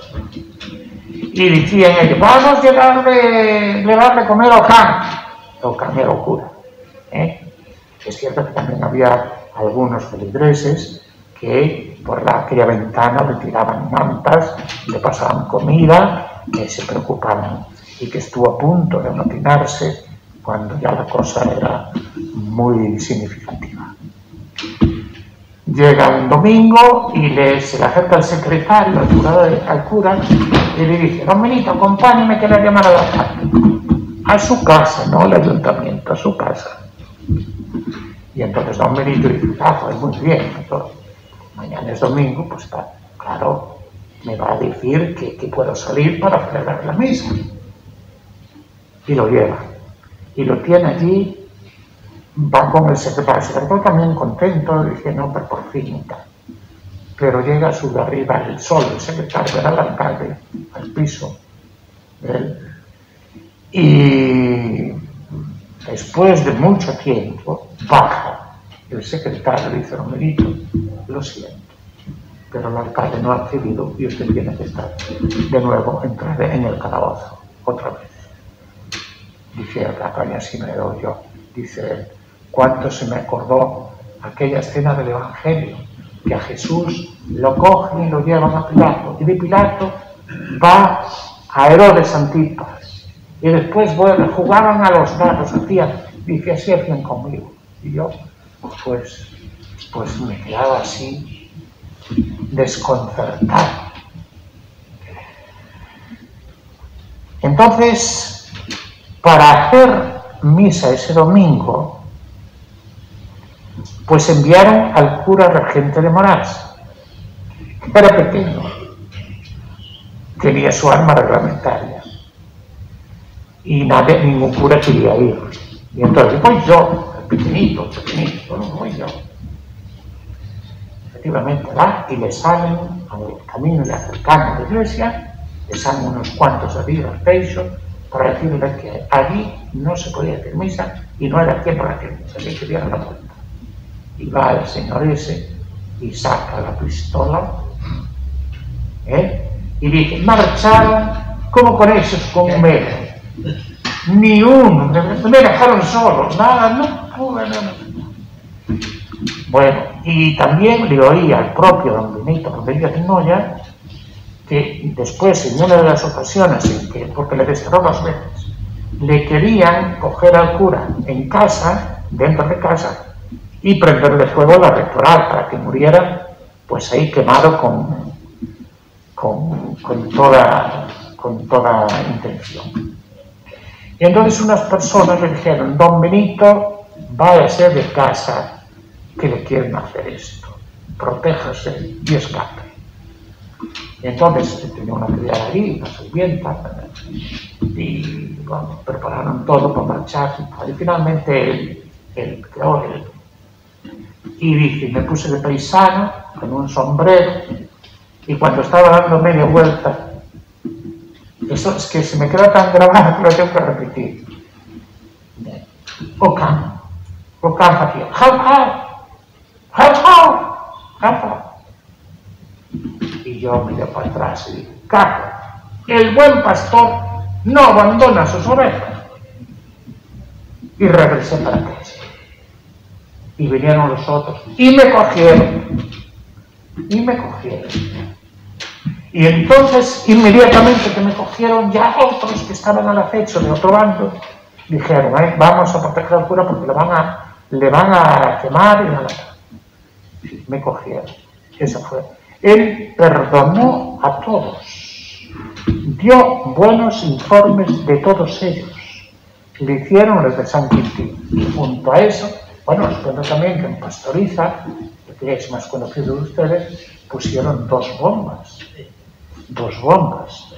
Y decían ellos, vamos a llevar de comer al can era el cura. Es cierto que también había algunos feligreses que por aquella ventana le tiraban mantas, le pasaban comida, que se preocupaban, y que estuvo a punto de amotinarse cuando ya la cosa era muy significativa. Llega un domingo y se le acerca el secretario al cura y le dice, don Benito, acompáñeme que le voy a llamar al alcalde. A su casa, no al ayuntamiento, a su casa. Y entonces don Benito dice, pues muy bien, entonces, mañana es domingo, pues claro, me va a decir que puedo salir para celebrar la misa. Y lo lleva. Y lo tiene allí, va con el secretario también contento, dice, no, pero por fin y tal. Pero llega a sube arriba el sol, el secretario era el alcalde, al piso. Y después de mucho tiempo, baja el secretario y dice, Benito, lo siento, pero el alcalde no ha accedido y usted tiene que estar de nuevo, entrar en el calabozo, otra vez. Dice el campaña, así me doy yo. Dice él, cuánto se me acordó aquella escena del Evangelio, que a Jesús lo cogen y lo llevan a Pilato, y de Pilato va a Herodes Antipas, y después vuelve, jugaban a los dados, dice, así hacían conmigo. Y yo, pues me quedaba así, desconcertado. Entonces, para hacer misa ese domingo, pues enviaron al cura regente de Morás, que era pequeño, tenía su arma reglamentaria, y ningún cura quería ir. Y entonces, voy yo, el pequeñito, bueno, voy yo. Efectivamente va y le salen al camino y le acercan a la iglesia, le salen unos cuantos de vida al pecho, para decirle que allí no se podía hacer misa y no era tiempo para hacer misa, que quería la puerta. Y va el señor ese y saca la pistola y dice, marcharon como con esos con mero. Ni uno, me dejaron solo, nada, no pude. No. Bueno, y también le oí al propio don Benito Rodríguez Noya que después, en una de las ocasiones, porque le desterró 2 veces, le querían coger al cura en casa, dentro de casa, y prenderle fuego a la rectoral para que muriera, pues ahí quemado con toda intención. Y entonces unas personas le dijeron, don Benito, váyase de casa, que le quieren hacer esto, protéjase y escape. Y entonces tenía una criada allí, una sirvienta, y bueno, prepararon todo para marchar y tal. Y finalmente él quedó. Y dice, me puse de paisano, con un sombrero, y cuando estaba dando media vuelta, eso es que se me queda tan grabado que lo tengo que repetir. Ocán hacía, ¡jao! Y yo miré para atrás y dije, ¡cajo! El buen pastor no abandona sus ovejas. Y regresé para casa. Y vinieron los otros y me cogieron. Y entonces, inmediatamente que me cogieron, ya otros que estaban al acecho de otro bando, dijeron, vamos a proteger al cura porque le van a quemar y nada. Me cogieron. Eso fue. Él perdonó a todos. dio buenos informes de todos ellos. Le hicieron los de San Quintín. Y junto a eso, bueno, os cuento también que en Pastoriza, que es más conocido de ustedes, pusieron dos bombas,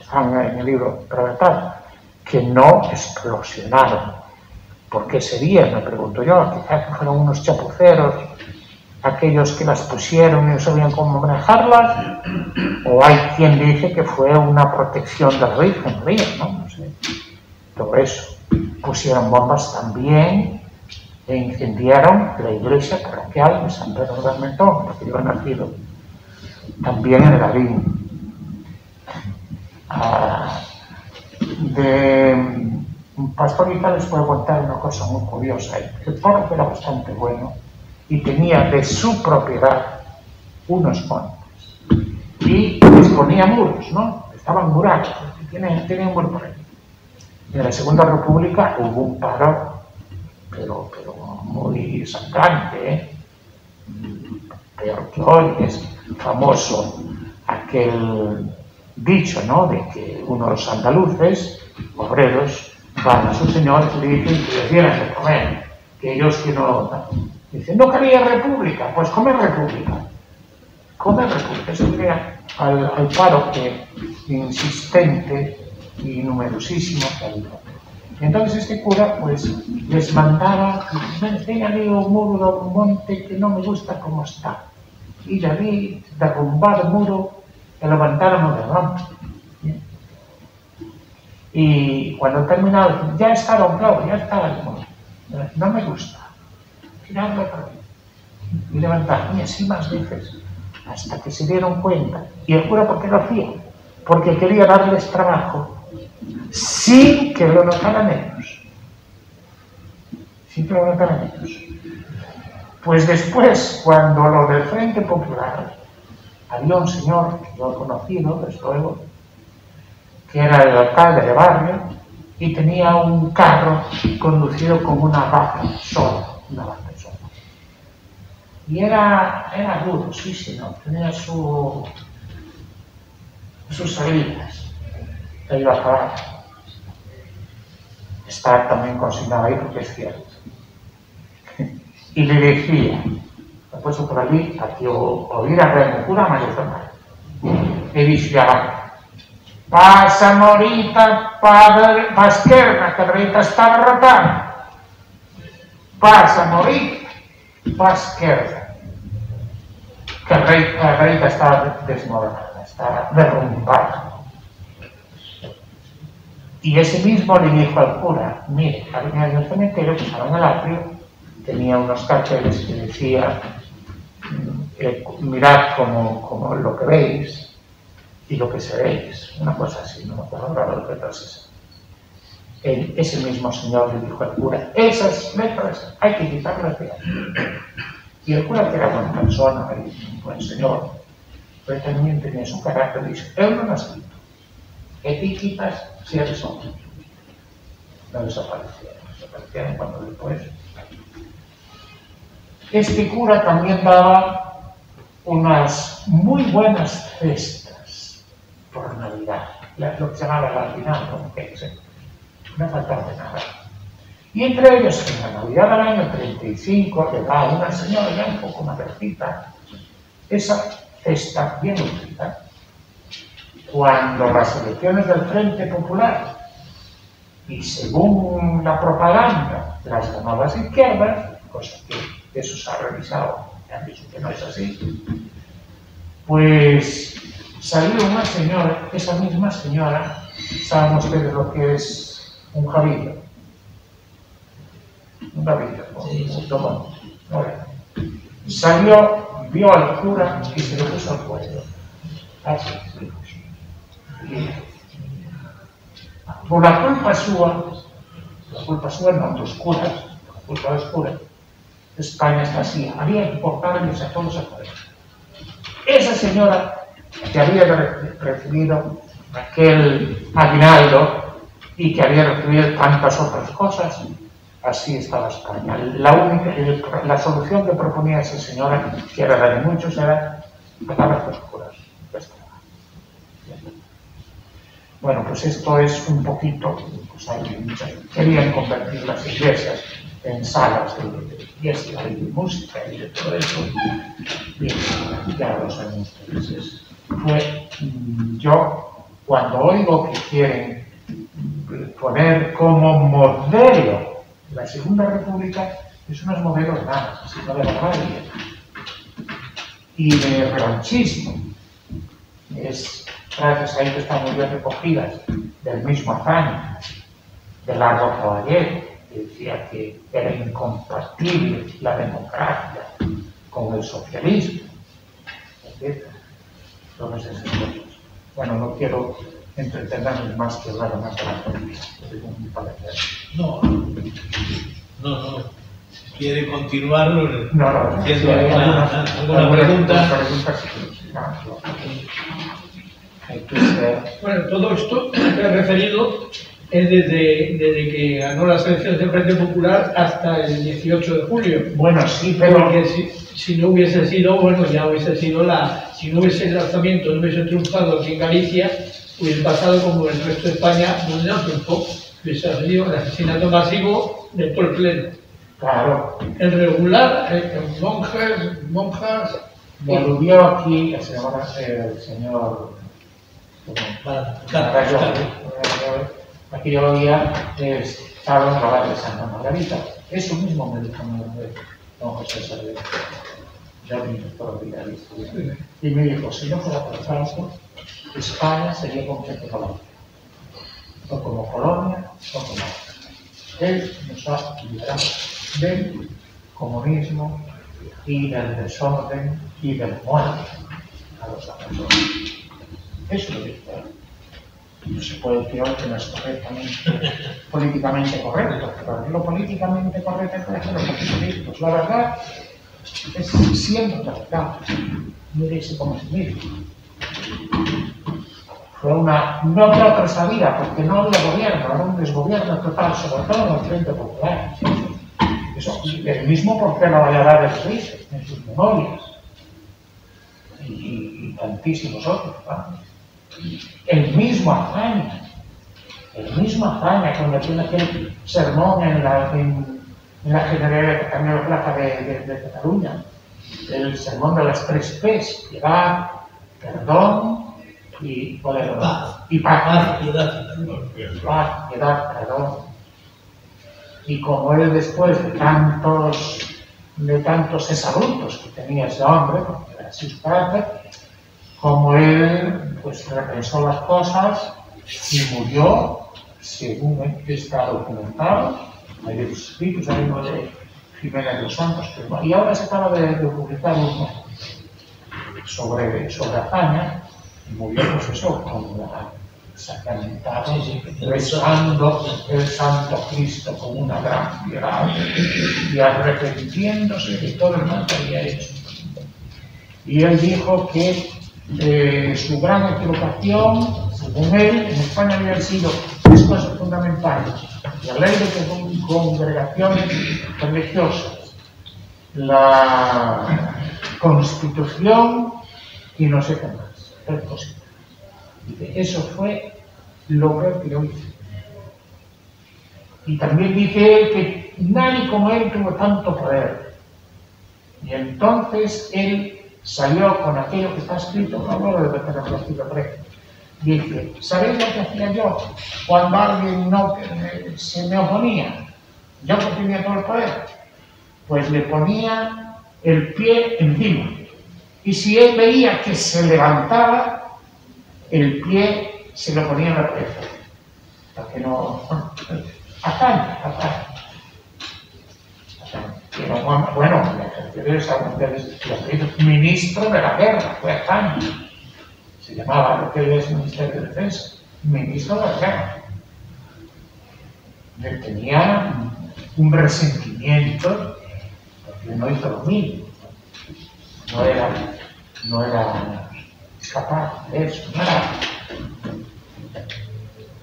están en el libro tratado, que no explosionaron. ¿Por qué sería? Me pregunto yo. Quizás fueron unos chapuceros, aquellos que las pusieron y no sabían cómo manejarlas, o hay quien dice que fue una protección de la Virgen María, ¿no? No sé. Todo eso. Pusieron bombas también e incendiaron la iglesia parroquial de San Pedro de Almentón, porque yo he nacido también en el Arín. De Pastoriza les puedo contar una cosa muy curiosa. El párroco era bastante bueno y tenía de su propiedad unos montes y les ponía muros, ¿no? Estaban murados, tienen un muro por ahí. En la Segunda República hubo un paro, pero muy sangrante, ¿eh? Peor que hoy. Es famoso aquel dicho, ¿no?, de que unos andaluces, obreros, van a sus señores y le dicen que les dieran de comer, que ellos que no... Dicen, no quería república, pues comer república. Comer república. Eso crea al paro que insistente y numerosísimo que había. Entonces este cura pues les mandaba, me enseñan un muro de un monte que no me gusta como está. Y ya vi derrumbar el muro y levantaron de rampa. Y cuando terminaron, ya está doblado, ya está el muro. No me gusta. Tirarlo por ahí. Y levantaron, y así más veces, hasta que se dieron cuenta. ¿Y el cura por qué lo hacía? Porque quería darles trabajo sin que lo notaran ellos. Sin que lo notaran ellos. Pues después, cuando lo del Frente Popular, había un señor que yo he conocido, desde luego, que era el alcalde de barrio, y tenía un carro conducido con una vaca sola, Y era duro, sí, no, tenía sus salidas. Que iba a acabar. Está también consignado ahí porque es cierto. Y le decía, lo he puesto por allí, aquí oír a ver, cura mayor de mal. Le decía, pasa morita pa' esquerda, que el rey está derrotado. Pasa morita pa' esquerda, que el rey está desmoronado, está derrumbado. Y ese mismo le dijo al cura, mire, había en el cementerio, que estaba en el atrio, tenía unos carteles que decía, mirad como lo que veis y lo que seréis, una cosa así, no me acuerdo ahora lo que entonces. Ese mismo señor le dijo al cura, esas letras hay que quitarlas de ahí. Y el cura, que era buena persona y un buen señor, pero también tenía su carácter, dice, él no las quito. Etiquitas si eres hombre. No desaparecieron cuando después. Este cura también daba unas muy buenas cestas por Navidad, lo que se llamaba el aguinaldo, no faltaba de nada. Y entre ellos, en la Navidad del año 35, le da a una señora ya un poco mayorcita esa cesta bien nutrida. Cuando las elecciones del Frente Popular, y según la propaganda, las ganó las izquierdas, cosa que eso se ha revisado, me han dicho que no es así, pues salió una señora, esa misma señora, saben ustedes lo que es un jabillo. Un jabillo, un tomón. Salió, vio al cura y se lo puso al cuello. Así, por la culpa súa non dos curas, la culpa dos curas, España está así, había que cortarles a todos a cabeza. Esa señora que había recibido aquel aguinaldo y que había recibido tantas otras cosas, así estaba España. La solución que proponía esa señora, que era la de muchos, era matar a los curas. Bueno, pues esto es un poquito, pues querían convertir las iglesias en salas de fiesta y de música y de todo eso. Bien, ya lo saben ustedes. Yo, cuando oigo que quieren poner como modelo la Segunda República, eso no es modelo de nada, sino de barbarie y de revanchismo. Es frases ahí que están muy bien recogidas del mismo Azaña, de Largo Caballero, que decía que era incompatible la democracia con el socialismo, etc. Todas esas cosas. Bueno, no quiero entretenerme más que hablar más de la política. No. ¿Quiere continuarlo? No. ¿Haciendo alguna pregunta? Bueno, todo esto que he referido es desde que ganó las elecciones del Frente Popular hasta el 18 de julio. Bueno, sí, pero... Porque si no hubiese sido, bueno, ya hubiese sido si no hubiese el lanzamiento, no hubiese triunfado aquí en Galicia, hubiese pasado como el resto de España, donde no triunfó, hubiese sido el asesinato masivo de todo el pleno. Claro. El regular, monjas... Me aludió aquí el señor aquí yo oía estaba en Rabat de Santa Margarita. Eso mismo me dijo don José Sardé, yo mi doctor vitalista. Y me dijo, si no fuera por Franco, España sería como Checoslovaquia. O como Colonia, o como... Él nos ha liberado del comunismo y del desorden y del muerte a los agresores. Eso lo dice él. No se puede decir hoy que no es políticamente correcto, pero lo políticamente correcto es hacer los políticos. La verdad es siempre la verdad. Mírese cómo se mira. Fue una no de otra salida, porque no había gobierno, era un desgobierno total, sobre todo en el Frente Popular. Eso, el mismo Portela Valladares dice en sus memorias, y tantísimos otros, ¿no? El mismo Azaña, cuando tiene aquel sermón en la Generalidad de Cambio Plaza de Cataluña, el sermón de las 3 P's, piedad, perdón y paz. Piedad, perdón. Y como él después de tantos exabruptos que tenía ese hombre, porque era así su carácter, como él pues repensó las cosas y murió, según está documentado, hay de los escritos, hay uno de Jiménez de los Santos, y ahora se acaba de publicar uno sobre Azaña, y murió pues eso, con la sacramentado, rezando el Santo Cristo con una gran piedad y arrepintiéndose de todo el mal que había hecho. Y él dijo que su gran equivocación, según él, en España habían sido 3 cosas fundamentales: la ley de congregaciones religiosas, la Constitución y no sé qué más, 3 cosas. Eso fue lo que yo hice. Y también dice él que nadie como él tuvo tanto poder. Y entonces él salió con aquello que está escrito, no hablo de Petro Prego. Dice, ¿sabéis lo que hacía yo cuando alguien se me oponía? Yo que tenía todo el poder. Pues le ponía el pie encima. Y si él veía que se levantaba, el pie se lo ponía en la cabeza. Para que no... Azaña. Bueno, ministro de la guerra, fue Azaña. Se llamaba lo que hoy es Ministerio de Defensa, ministro de la guerra. Él tenía un resentimiento porque no hizo lo mismo. No era capaz de eso,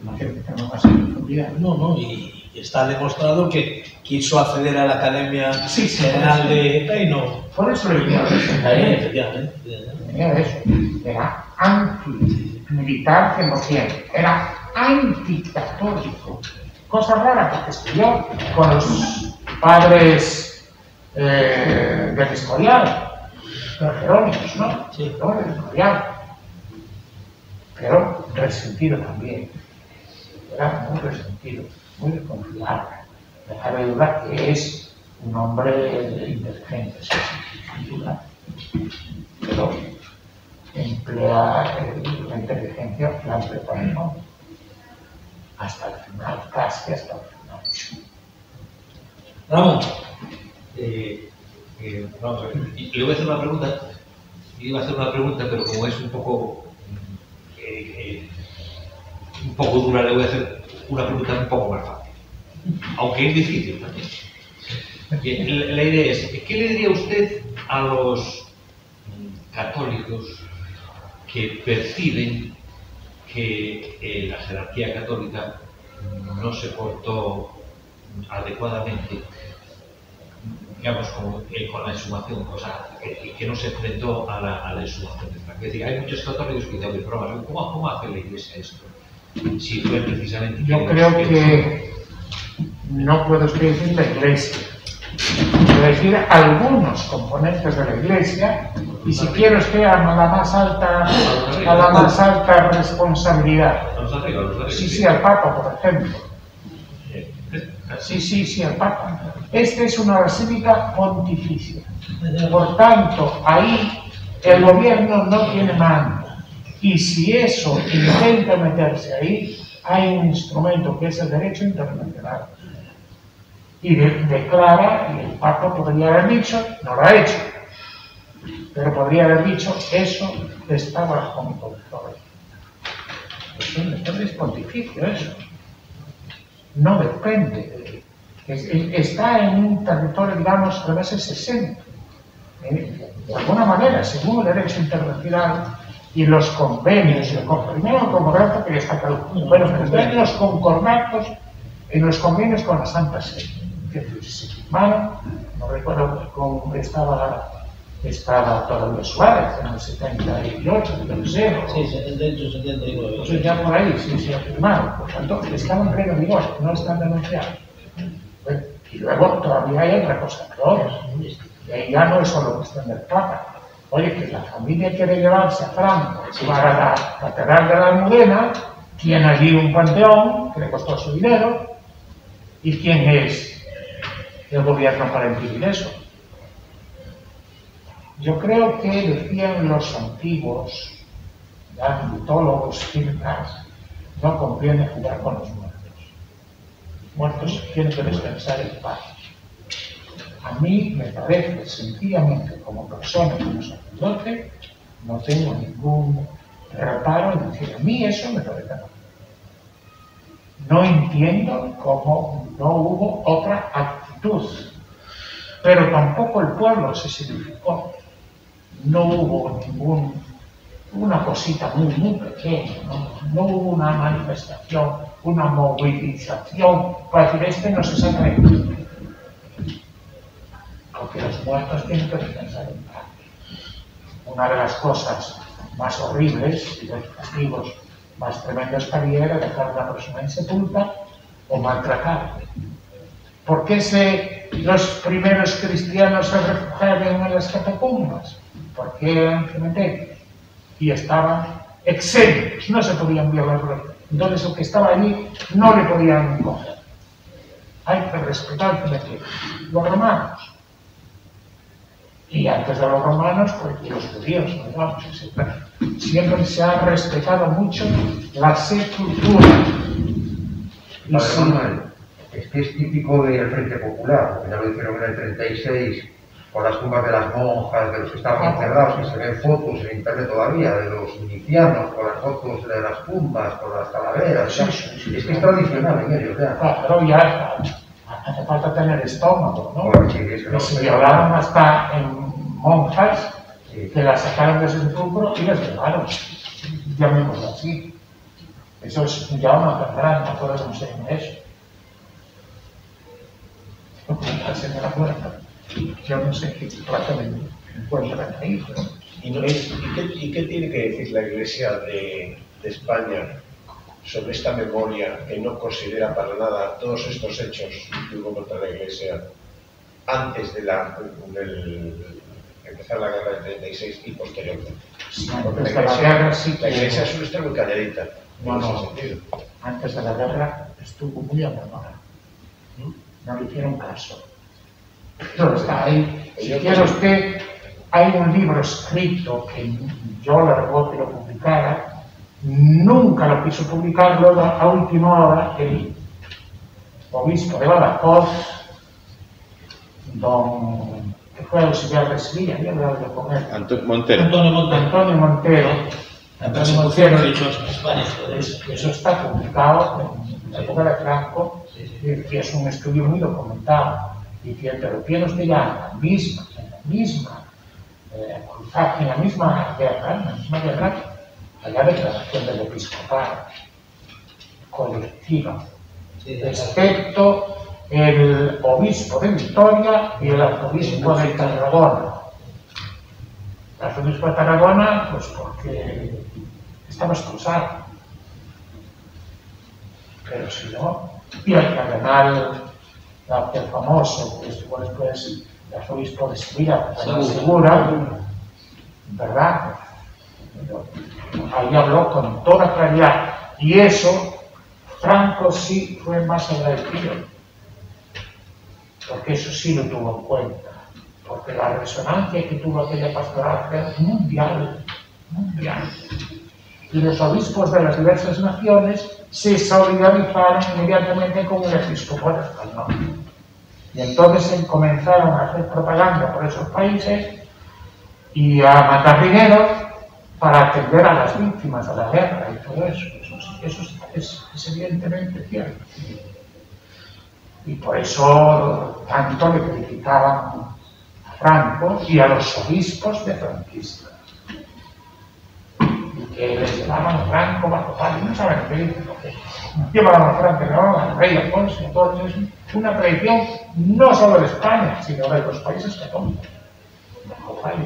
no quiero que tengamos más profundidad. No, y está demostrado que quiso acceder a la Academia General de ETA y no. Por eso le venía a efectivamente. venía de eso. Era militar 100%, era anticatólico. Cosa rara, porque estudió con los padres del Escorial, los Jerónimos, ¿no? Sí. ¿No? Del Escorial. Pero resentido también. Era muy resentido, muy desconfiado. No cabe duda que es un hombre inteligente, sin duda. Pero emplea la inteligencia, la emplea para el mundo. Hasta el final, casi hasta el final. Ramón. Vamos a ver. Le voy a hacer una pregunta. Iba a hacer una pregunta, pero como es un poco dura, le voy a hacer una pregunta un poco más fácil. Aunque es difícil también. Bien, la idea es, ¿qué le diría usted a los católicos que perciben que la jerarquía católica no se portó adecuadamente, digamos, con la exhumación, o sea, que no se enfrentó a la exhumación de Franco? Es decir, hay muchos católicos que dicen, pero ¿cómo hace la Iglesia esto? Si fue precisamente... Yo creo que no puede usted decir la Iglesia, puede decir algunos componentes de la Iglesia, y si quiere usted a la más alta responsabilidad. Sí, al Papa, por ejemplo. Sí, al Papa. Esta es una basílica pontificia. Por tanto, ahí el gobierno no tiene mando. Y si eso intenta meterse ahí, hay un instrumento que es el derecho internacional. Y declara, y el Papa podría haber dicho, no lo ha hecho, pero podría haber dicho, eso está bajo mi control. Es pontificio eso. No depende. Está en un territorio, digamos, que a veces se siente. De alguna manera, según el derecho internacional y los convenios, primero el concordato que está caducado, bueno, pero los concordatos en los convenios con la Santa Sede. Se firmaron, no recuerdo cómo estaba todavía Suárez, en el 78, no sé. Sí, 78, 79. Entonces ya por ahí sí se firmaron, por tanto, estaban en pleno vigor, no están denunciados. Bueno, y luego todavía hay otra cosa peor, y ahí ya no es solo cuestión del Papa. Oye, que la familia quiere llevarse a Franco para la Catedral de la Almudena, tiene allí un panteón que le costó su dinero, ¿y quién es el gobierno para impedir eso? Yo creo que decían los antiguos, ya mitólogos cívicas, no conviene jugar con los muertos. Los muertos tienen que descansar en paz. A mí me parece, sencillamente, como persona, como sacerdote, no tengo ningún reparo en decir, a mí eso me parece mal. No entiendo cómo no hubo otra actitud, pero tampoco el pueblo se significó. No hubo una cosita muy pequeña, no hubo una manifestación, una movilización para decir, no se saca de aquí. Porque los muertos tienen que descansar en paz. Una de las cosas más horribles y de los castigos más tremendos que había era dejar a una persona insepulta o maltratada. ¿Por qué los primeros cristianos se refugiaron en las catacumbas? Porque eran cementerios y estaban exentos, no se podían violar. Entonces el que estaba allí no le podían coger. Hay que respetar el cementerio. Los romanos. Y antes de los romanos, pues los judíos, digamos, siempre se ha respetado mucho la sepultura. Es que es típico del Frente Popular, porque ya lo hicieron en el 36, con las tumbas de las monjas, de los que estaban encerrados, que se ven fotos en internet todavía, de los milicianos, con las fotos de las tumbas, con las calaveras. Sí. Es que es tradicional en ellos, ya. Claro, ya hace falta tener estómago, ¿no? Bueno, sí, eso se violaron hasta en monjas que las sacaron de su sepulcro y las llevaron, llamémoslo así. Eso es ya una enfermedad, no acuerdo cómo se llama eso. La señora muerta. Yo no sé qué trato de encuentran ahí, pero... ¿Y qué tiene que decir la Iglesia de de España sobre esta memoria que no considera para nada todos estos hechos que hubo contra la Iglesia antes de empezar la guerra del 36 y posteriormente? Antes de la guerra sí que... La Iglesia suele estar muy calladita, No, en ese no. sentido. Antes de la guerra estuvo muy abandonada. No le hicieron caso. Pero está ahí. Si quiere usted, hay un libro escrito que yo le ruego que lo publicara. Nunca lo quiso publicar, luego a última hora el obispo de Badajoz, que fue auxiliar de Sevilla, había hablado con él. Montero. Antonio Montero. La persecución Montero, religiosa en España, todo eso. eso está publicado en la época de Franco, que es un estudio muy documentado, diciendo, pero tiene usted ya en la misma guerra, la declaración del episcopado colectiva, excepto el obispo de Vitoria y el arzobispo de Tarragona. El arzobispo de Tarragona, pues porque estaba expulsado. Pero si no, y el cardenal, el famoso, que estuvo después el arzobispo de Sevilla, Segura, ¿verdad? Ahí habló con toda claridad. Y eso, Franco sí fue más agradecido, porque eso sí lo tuvo en cuenta, porque la resonancia que tuvo aquella pastoral fue mundial. Y los obispos de las diversas naciones se solidarizaron inmediatamente con el episcopado español. Y entonces comenzaron a hacer propaganda por esos países y a matar dinero para atender a las víctimas de la guerra y todo eso. Eso es evidentemente cierto. Y por eso tanto le criticaban a Franco y a los obispos de franquistas. Y que les llamaban a Franco bajo palo, y no saben qué dicen, porque llevaban a Franco, al rey Alfonso, entonces es una tradición no solo de España, sino de los países católicos. Bajo palo.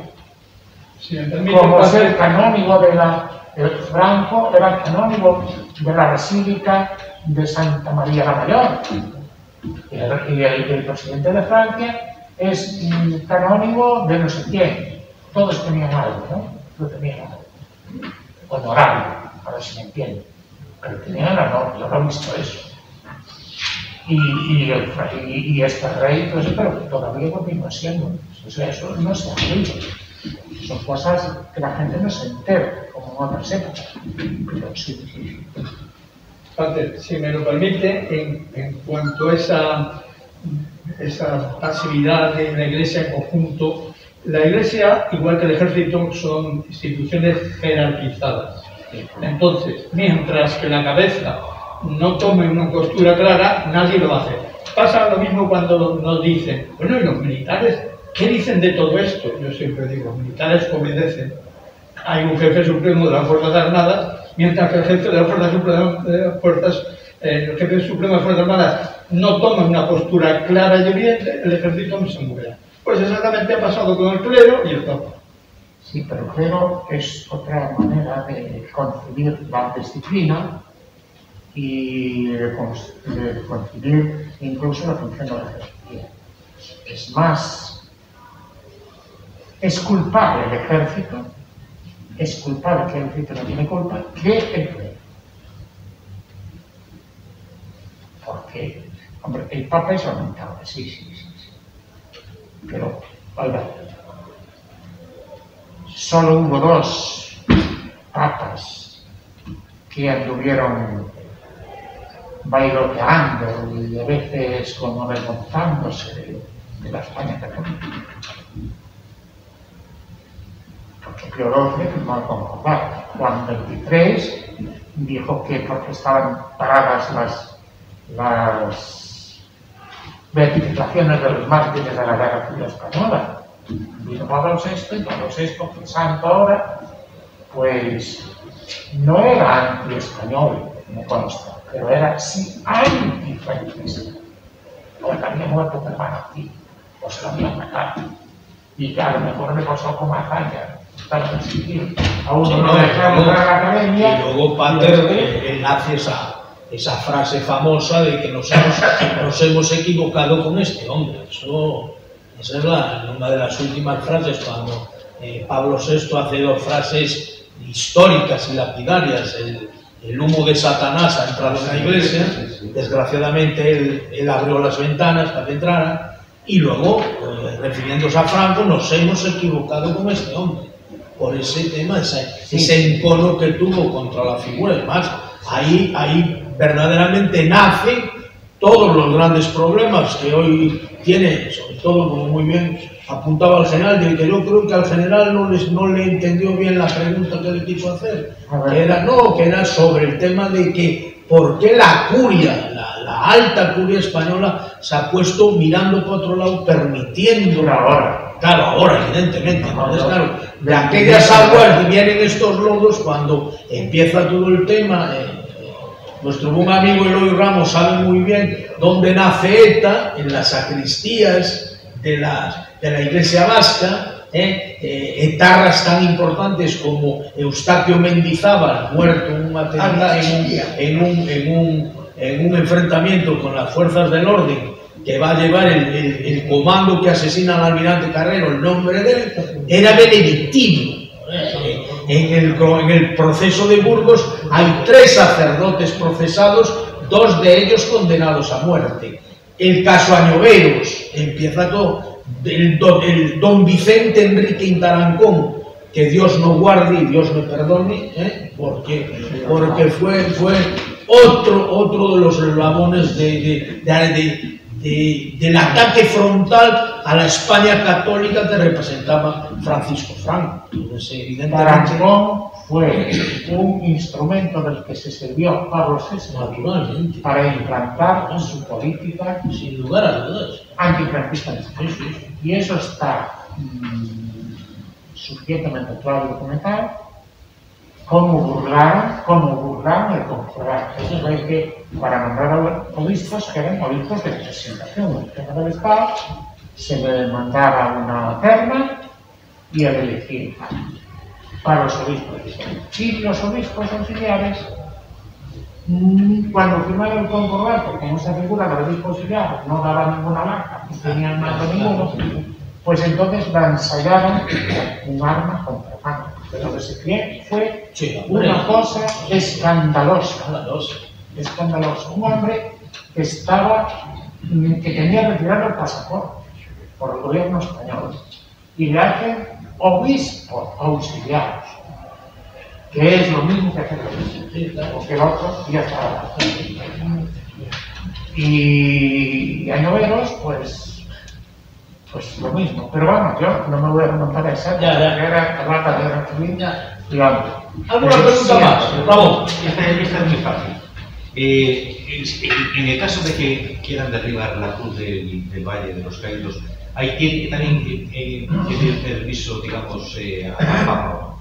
Si me permite, Como ser canónigo el Franco era canónigo de la Basílica de Santa María la Mayor. Y el presidente de Francia es canónigo de no sé quién. Todos tenían algo, ¿no? Lo tenían algo. Honorable, a ver si me entienden. Pero tenían algo, yo no he visto eso. Y este rey, pues, pero que todavía continúa siendo. O sea, eso no se ha oído. Son cosas que la gente no se entera, como en otras épocas. Pero sí. Padre, si me lo permite, en cuanto a esa actividad de la Iglesia en conjunto, la Iglesia, igual que el Ejército, son instituciones jerarquizadas. Entonces, mientras que la cabeza no tome una postura clara, nadie lo hace. Pasa lo mismo cuando nos dicen, bueno, ¿y los militares qué dicen de todo esto? Yo siempre digo, los militares obedecen. Hay un jefe supremo de las Fuerzas Armadas, mientras que el jefe de las el jefe supremo de las Fuerzas Armadas no toma una postura clara y evidente, el ejército no se mueve. Pues exactamente ha pasado con el clero y el Papa. Sí, pero el clero es otra manera de concebir la disciplina y de concebir incluso la función de la jerarquía. Es más, es culpable el ejército, es culpable que el ejército no tiene culpa, que el clero. Porque, hombre, el Papa es lamentable, sí. Pero, oiga, solo hubo 2 papas que anduvieron bailoteando y a veces como avergonzándose de la España católica. Porque Pío XII firmó el concordato. Juan XXIII dijo que porque estaban paradas las beatificaciones de los mártires de la Guerra Civil Española. Vino Pablo VI, y Pablo VI, que el santo ahora, pues no era anti-español, me consta, pero era sí antifranquista. Porque había muerto un hermano aquí, o se lo habían matado. Y que a lo mejor le pasó como a Zaya, para perseguir a uno no dejar entrar a la academia. Y luego Pater enlace esa frase famosa de que nos hemos equivocado con este hombre. Esa es una de las últimas frases cuando Pablo VI hace dos frases históricas y lapidarias. El humo de Satanás ha entrado en la iglesia, desgraciadamente él abrió las ventanas para que entrara, y luego, refiriéndose a Franco, nos hemos equivocado con este hombre, por ese tema, ese encono que tuvo contra la figura. Es más, ahí verdaderamente nacen todos los grandes problemas que hoy tiene, sobre todo, como muy bien apuntaba el general, de que yo creo que al general no le entendió bien la pregunta que le quiso hacer, que era sobre el tema de que por qué la curia, la alta curia española, se ha puesto mirando para otro lado, permitiendo ahora, evidentemente. Entonces, claro, de aquellas aguas vienen estos lodos cuando empieza todo el tema. Nuestro buen amigo Eloy Ramos sabe muy bien dónde nace ETA, en las sacristías de la iglesia vasca, etarras tan importantes como Eustaquio Mendizábal, muerto en un atentado, en un enfrentamiento con las fuerzas del orden, que va a llevar el comando que asesina al almirante Carrero, el nombre de él, era benedictino. En el proceso de Burgos hay 3 sacerdotes procesados, 2 de ellos condenados a muerte. El caso Añoveros, empieza todo, el don Vicente Enrique Intarancón, que Dios no guarde y Dios me perdone, porque fue otro de los eslabones del ataque frontal a la España católica que representaba Francisco Franco. Entonces, evidentemente, Tarancón fue un instrumento del que se sirvió Pablo VI para implantar su política, sin lugar a dudas, antifranquista. Y eso está suficientemente claro y documentado. Cómo burlaron el concordato. Eso es que para nombrar a obispos, que eran obispos de representación del tema del Estado, se le mandaba una terna y el elegir para los obispos. Y los obispos auxiliares, cuando firmaron el concordato, como esa figura del obispo auxiliar no daba ninguna marca, no tenían mando ninguno, pues entonces lanzaron un arma contra Franco. Pero lo que se fue una cosa escandalosa. Un hombre que tenía retirado el pasaporte por el gobierno español y le hacen obispo auxiliar, que es lo mismo que hacer porque el otro ya estaba. Y Añoveros, pues lo mismo, pero bueno, yo no me voy a remontar a esa, era rata de la familia y hombre. ¿Alguna pregunta más? Bravo. Esta es muy fácil. En el caso de que quieran derribar la cruz del Valle de los Caídos, hay que también pedir permiso, digamos, al Papa.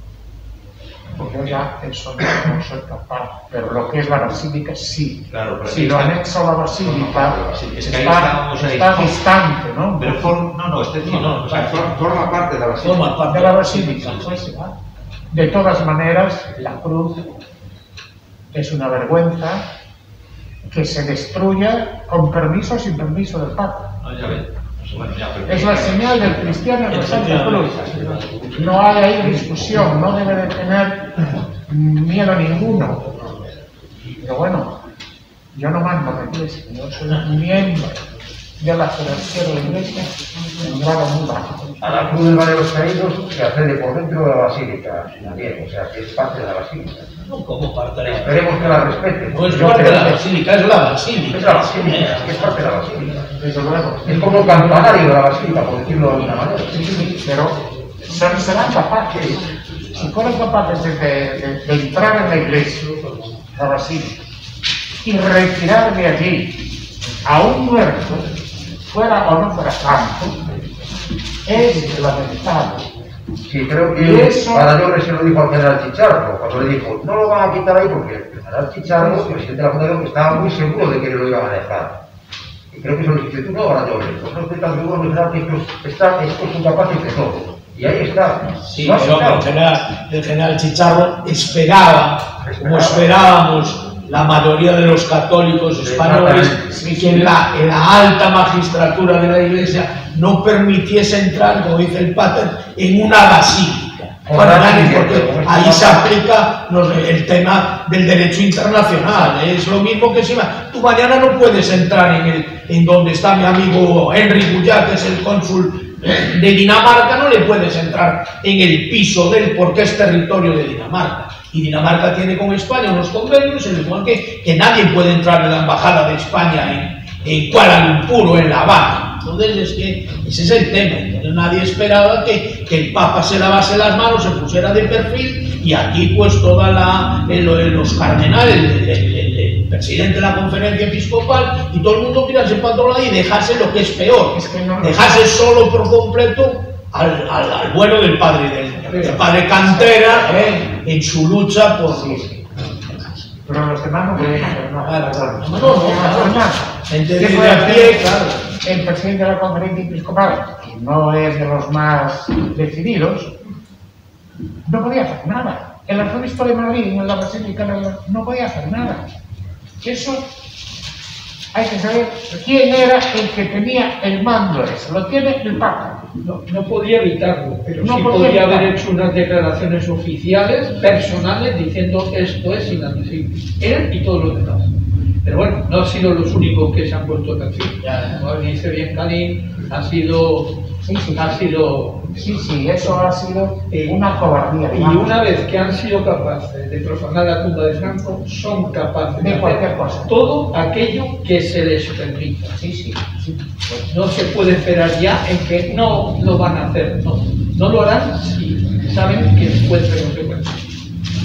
Porque yo ya eso no soy capaz, pero lo que es la basílica sí. Claro, pero si lo anexo a la basílica, es que está distante, ¿no? Pero forma parte de la basílica. Forma parte de la basílica, pues, de todas maneras, la cruz es una vergüenza que se destruya con permiso o sin permiso del Papa. Ya ven. Es la señal del cristiano en la Santa Cruz. No hay ahí discusión, no debe de tener miedo ninguno. Pero bueno, yo no mando a la iglesia, yo soy un miembro de la Federación de la Iglesia en un grado muy bajo. A la cruz del Valle de los Caídos se accede por dentro de la basílica, también, o sea, que es parte de la basílica. No, como parte de la basílica. Esperemos que la respeten. No es parte de la basílica, es la basílica. Es la basílica, es parte de la basílica. Desde luego. Es como el campanario de la basílica, por decirlo de alguna manera. Sí, pero serán capaces, si fueran capaces de entrar en la iglesia, la basílica, y retirar de allí a un muerto, fuera o no fuera santo, es lamentable. Sí, creo que Badajoz se lo dijo al general Chicharro, cuando le dijo, no lo van a quitar ahí porque el general Chicharro, el presidente de la Fundación, estaba muy seguro de que lo iban a dejar. Y creo que se lo dijiste tú, no, Badajoz, pues no estoy tan seguro de que estos son capaces de todo. Y ahí está. Sí, No ha pero citado. el general Chicharro esperaba, como esperábamos la mayoría de los católicos españoles, que en la alta magistratura de la Iglesia no permitiese entrar, como dice el Pater, en una basílica. Porque ahí se aplica el tema del derecho internacional. Es lo mismo que si tú mañana no puedes entrar en donde está mi amigo Henry Guyat, que es el cónsul de Dinamarca, no le puedes entrar en el piso de él porque es territorio de Dinamarca. Y Dinamarca tiene con España unos convenios, en el cual que nadie puede entrar en la embajada de España en Kuala Lumpur o en La Habana. Entonces, es que ese es el tema. Entonces, nadie esperaba que el Papa se lavase las manos, se pusiera de perfil, y aquí pues los cardenales, el presidente de la conferencia episcopal y todo el mundo mirarse para otro lado y dejarse lo que es peor, dejarse solo por completo al bueno del padre Cantera, en su lucha por... Pero los demás no pueden hacer nada. Gente de a pie, claro. El presidente de la conferencia episcopal, que no es de los más decididos, no podía hacer nada. El arzobispo de Madrid, en la Basílica, no podía hacer nada. Eso hay que saber quién era el que tenía el mando ese. Lo tiene el Papa. No podía evitarlo, pero no sí podría haber hecho unas declaraciones oficiales, personales, diciendo esto es inadmisible. Él y todos los demás. Pero bueno, no han sido los únicos que se han puesto atención. Como dice bien Karim, ha sido... Sí, eso ha sido una cobardía. Y una vez que han sido capaces de profanar la tumba de Franco, son capaces de cualquier cosa. Todo aquello que se les permita. Sí. No se puede esperar ya en que no lo van a hacer. No lo harán si saben que puede ser consecuencias.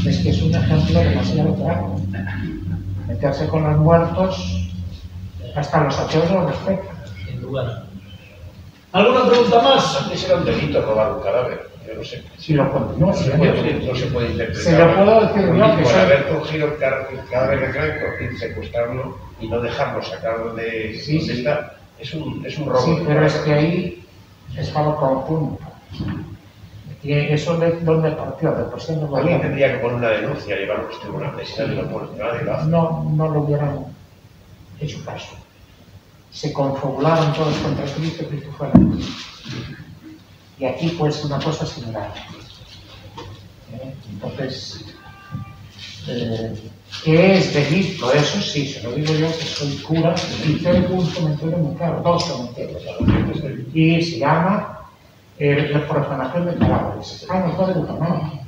Es que es un ejemplo demasiado claro. Meterse con los muertos, hasta los ateos lo respetan. Sin lugar. ¿Alguna pregunta más? Antes era un delito robar un cadáver, yo no sé. Si lo continúa, no se puede interpretar. Se lo puedo decir yo que por soy... haber cogido el cadáver de Franco y secuestrarlo y no dejarlo sacarlo de donde está, es un robo. Sí, pero es que ahí estaba conjunto. Y eso es donde partió, del presidente de Alguien tendría que poner una denuncia, llevarlo a los tribunales, y nadie lo pone, nadie lo hace. No lo hubieran hecho caso. Se confabularon todos contra Cristo, Cristo fuera. Y aquí pues una cosa similar. Entonces, ¿qué es delito? Eso sí, se lo digo yo que soy cura y tengo un cementerio muy claro, 2 cementerios. Y se llama la profanación de cadáveres. Está en el Código Canónico.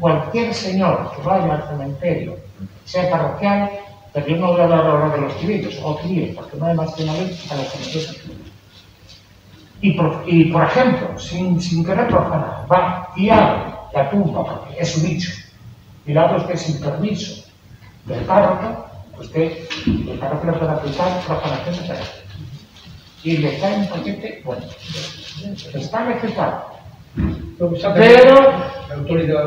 Cualquier señor que vaya al cementerio, sea parroquial, pero yo no voy a hablar ahora de los civiles, o civiles, porque no hay más que una ley para los cementerios civiles. Y por ejemplo, sin querer profanar, va y abre la tumba, porque es un nicho, y la abre usted sin permiso del párroco, el párroco le puede aplicar profanación de cadáveres. Y le cae un paquete, bueno, está respetado. Pero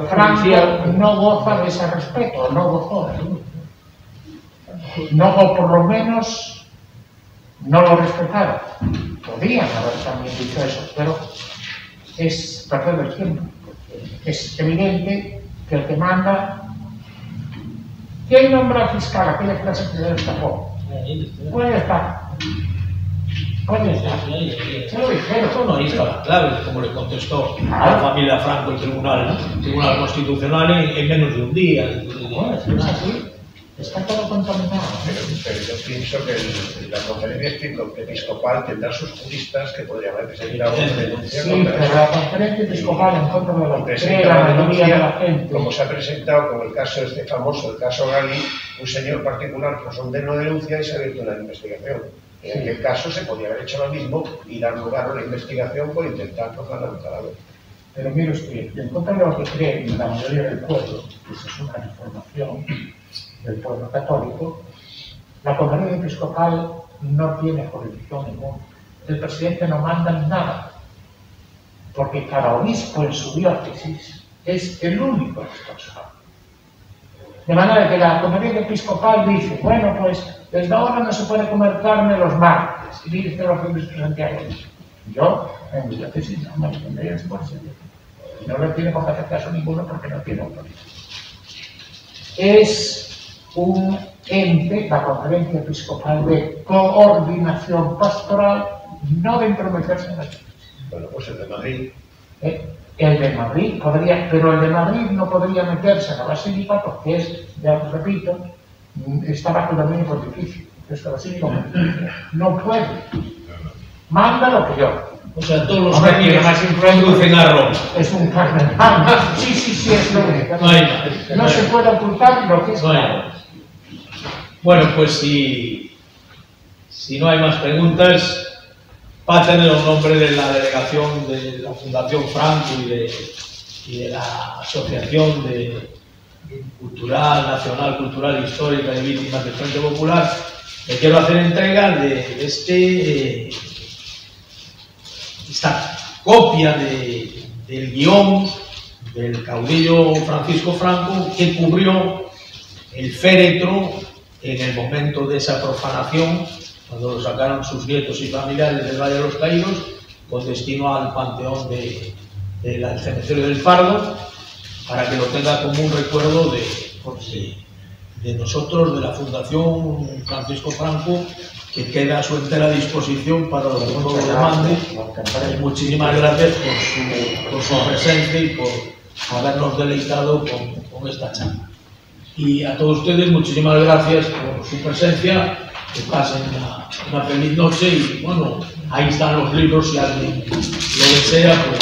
Franco no goza de ese respeto, no gozó. No, o por lo menos no lo respetaron. Podrían haber también dicho eso, pero es perder el tiempo. Es evidente que el que manda... ¿Quién nombra fiscal? Aquella clase que se destapó. Puede estar. Se lo dijeron. Eso no está la clave, como le contestó a la familia Franco el Tribunal Constitucional en menos de un día. Es así. Está todo contaminado. Pero yo pienso que la conferencia episcopal tendrá sus juristas que podrían haber seguido alguna denuncia. Sí, pero la conferencia episcopal en contra de lo que cree la mayoría de la gente. Como se ha presentado, como el caso este famoso, el caso Gali, un señor particular puso un no denuncia y se ha abierto una investigación. En aquel caso se podría haber hecho lo mismo y dar lugar a una investigación por intentar profanar un cadáver. Pero mire usted, en contra de lo que cree la mayoría del pueblo, que es una información del pueblo católico, la conferencia episcopal no tiene jurisdicción ninguna. El presidente no manda nada, porque cada obispo en su diócesis es el único responsable. De manera que la conferencia episcopal dice, bueno, pues desde ahora no se puede comer carne los martes, y dice los obispos Santiago. Yo, en mi diócesis, no me defendería por ese día. Y no le tiene por qué hacer caso ninguno porque no tiene autoridad. Es un ente, la Conferencia Episcopal, de coordinación pastoral, no de entrometerse en la Iglesia. Bueno, pues el de Madrid. El de Madrid podría, pero el de Madrid no podría meterse en la Basílica porque es, ya os repito, está bajo el dominio pontificio. Entonces la Basílica no puede. Manda lo que yo. O sea, todos los Hombre, caminos tiene más influencia. conducen a Roma. Es un cardenal. Sí, es lo único. No hay más. No se puede ocultar lo que es. No hay más. Bueno, pues si no hay más preguntas, va a tener un nombre de la delegación de la Fundación Franco y de la Asociación Cultural, Nacional, Cultural e Histórica de Víctimas del Frente Popular. Le quiero hacer entrega de esta copia del guión del caudillo Francisco Franco que cubrió el féretro en el momento de esa profanación, cuando lo sacaron sus nietos y familiares del Valle de los Caídos, con destino al panteón del cementerio del Pardo, para que lo tenga como un recuerdo de nosotros, de la Fundación Francisco Franco, que queda a su entera disposición para lo que todo lo demande. Muchísimas gracias por su presencia y por habernos deleitado con esta charla. Y a todos ustedes, muchísimas gracias por su presencia. Que pasen una feliz noche y bueno, ahí están los libros si alguien lo desea. Pues,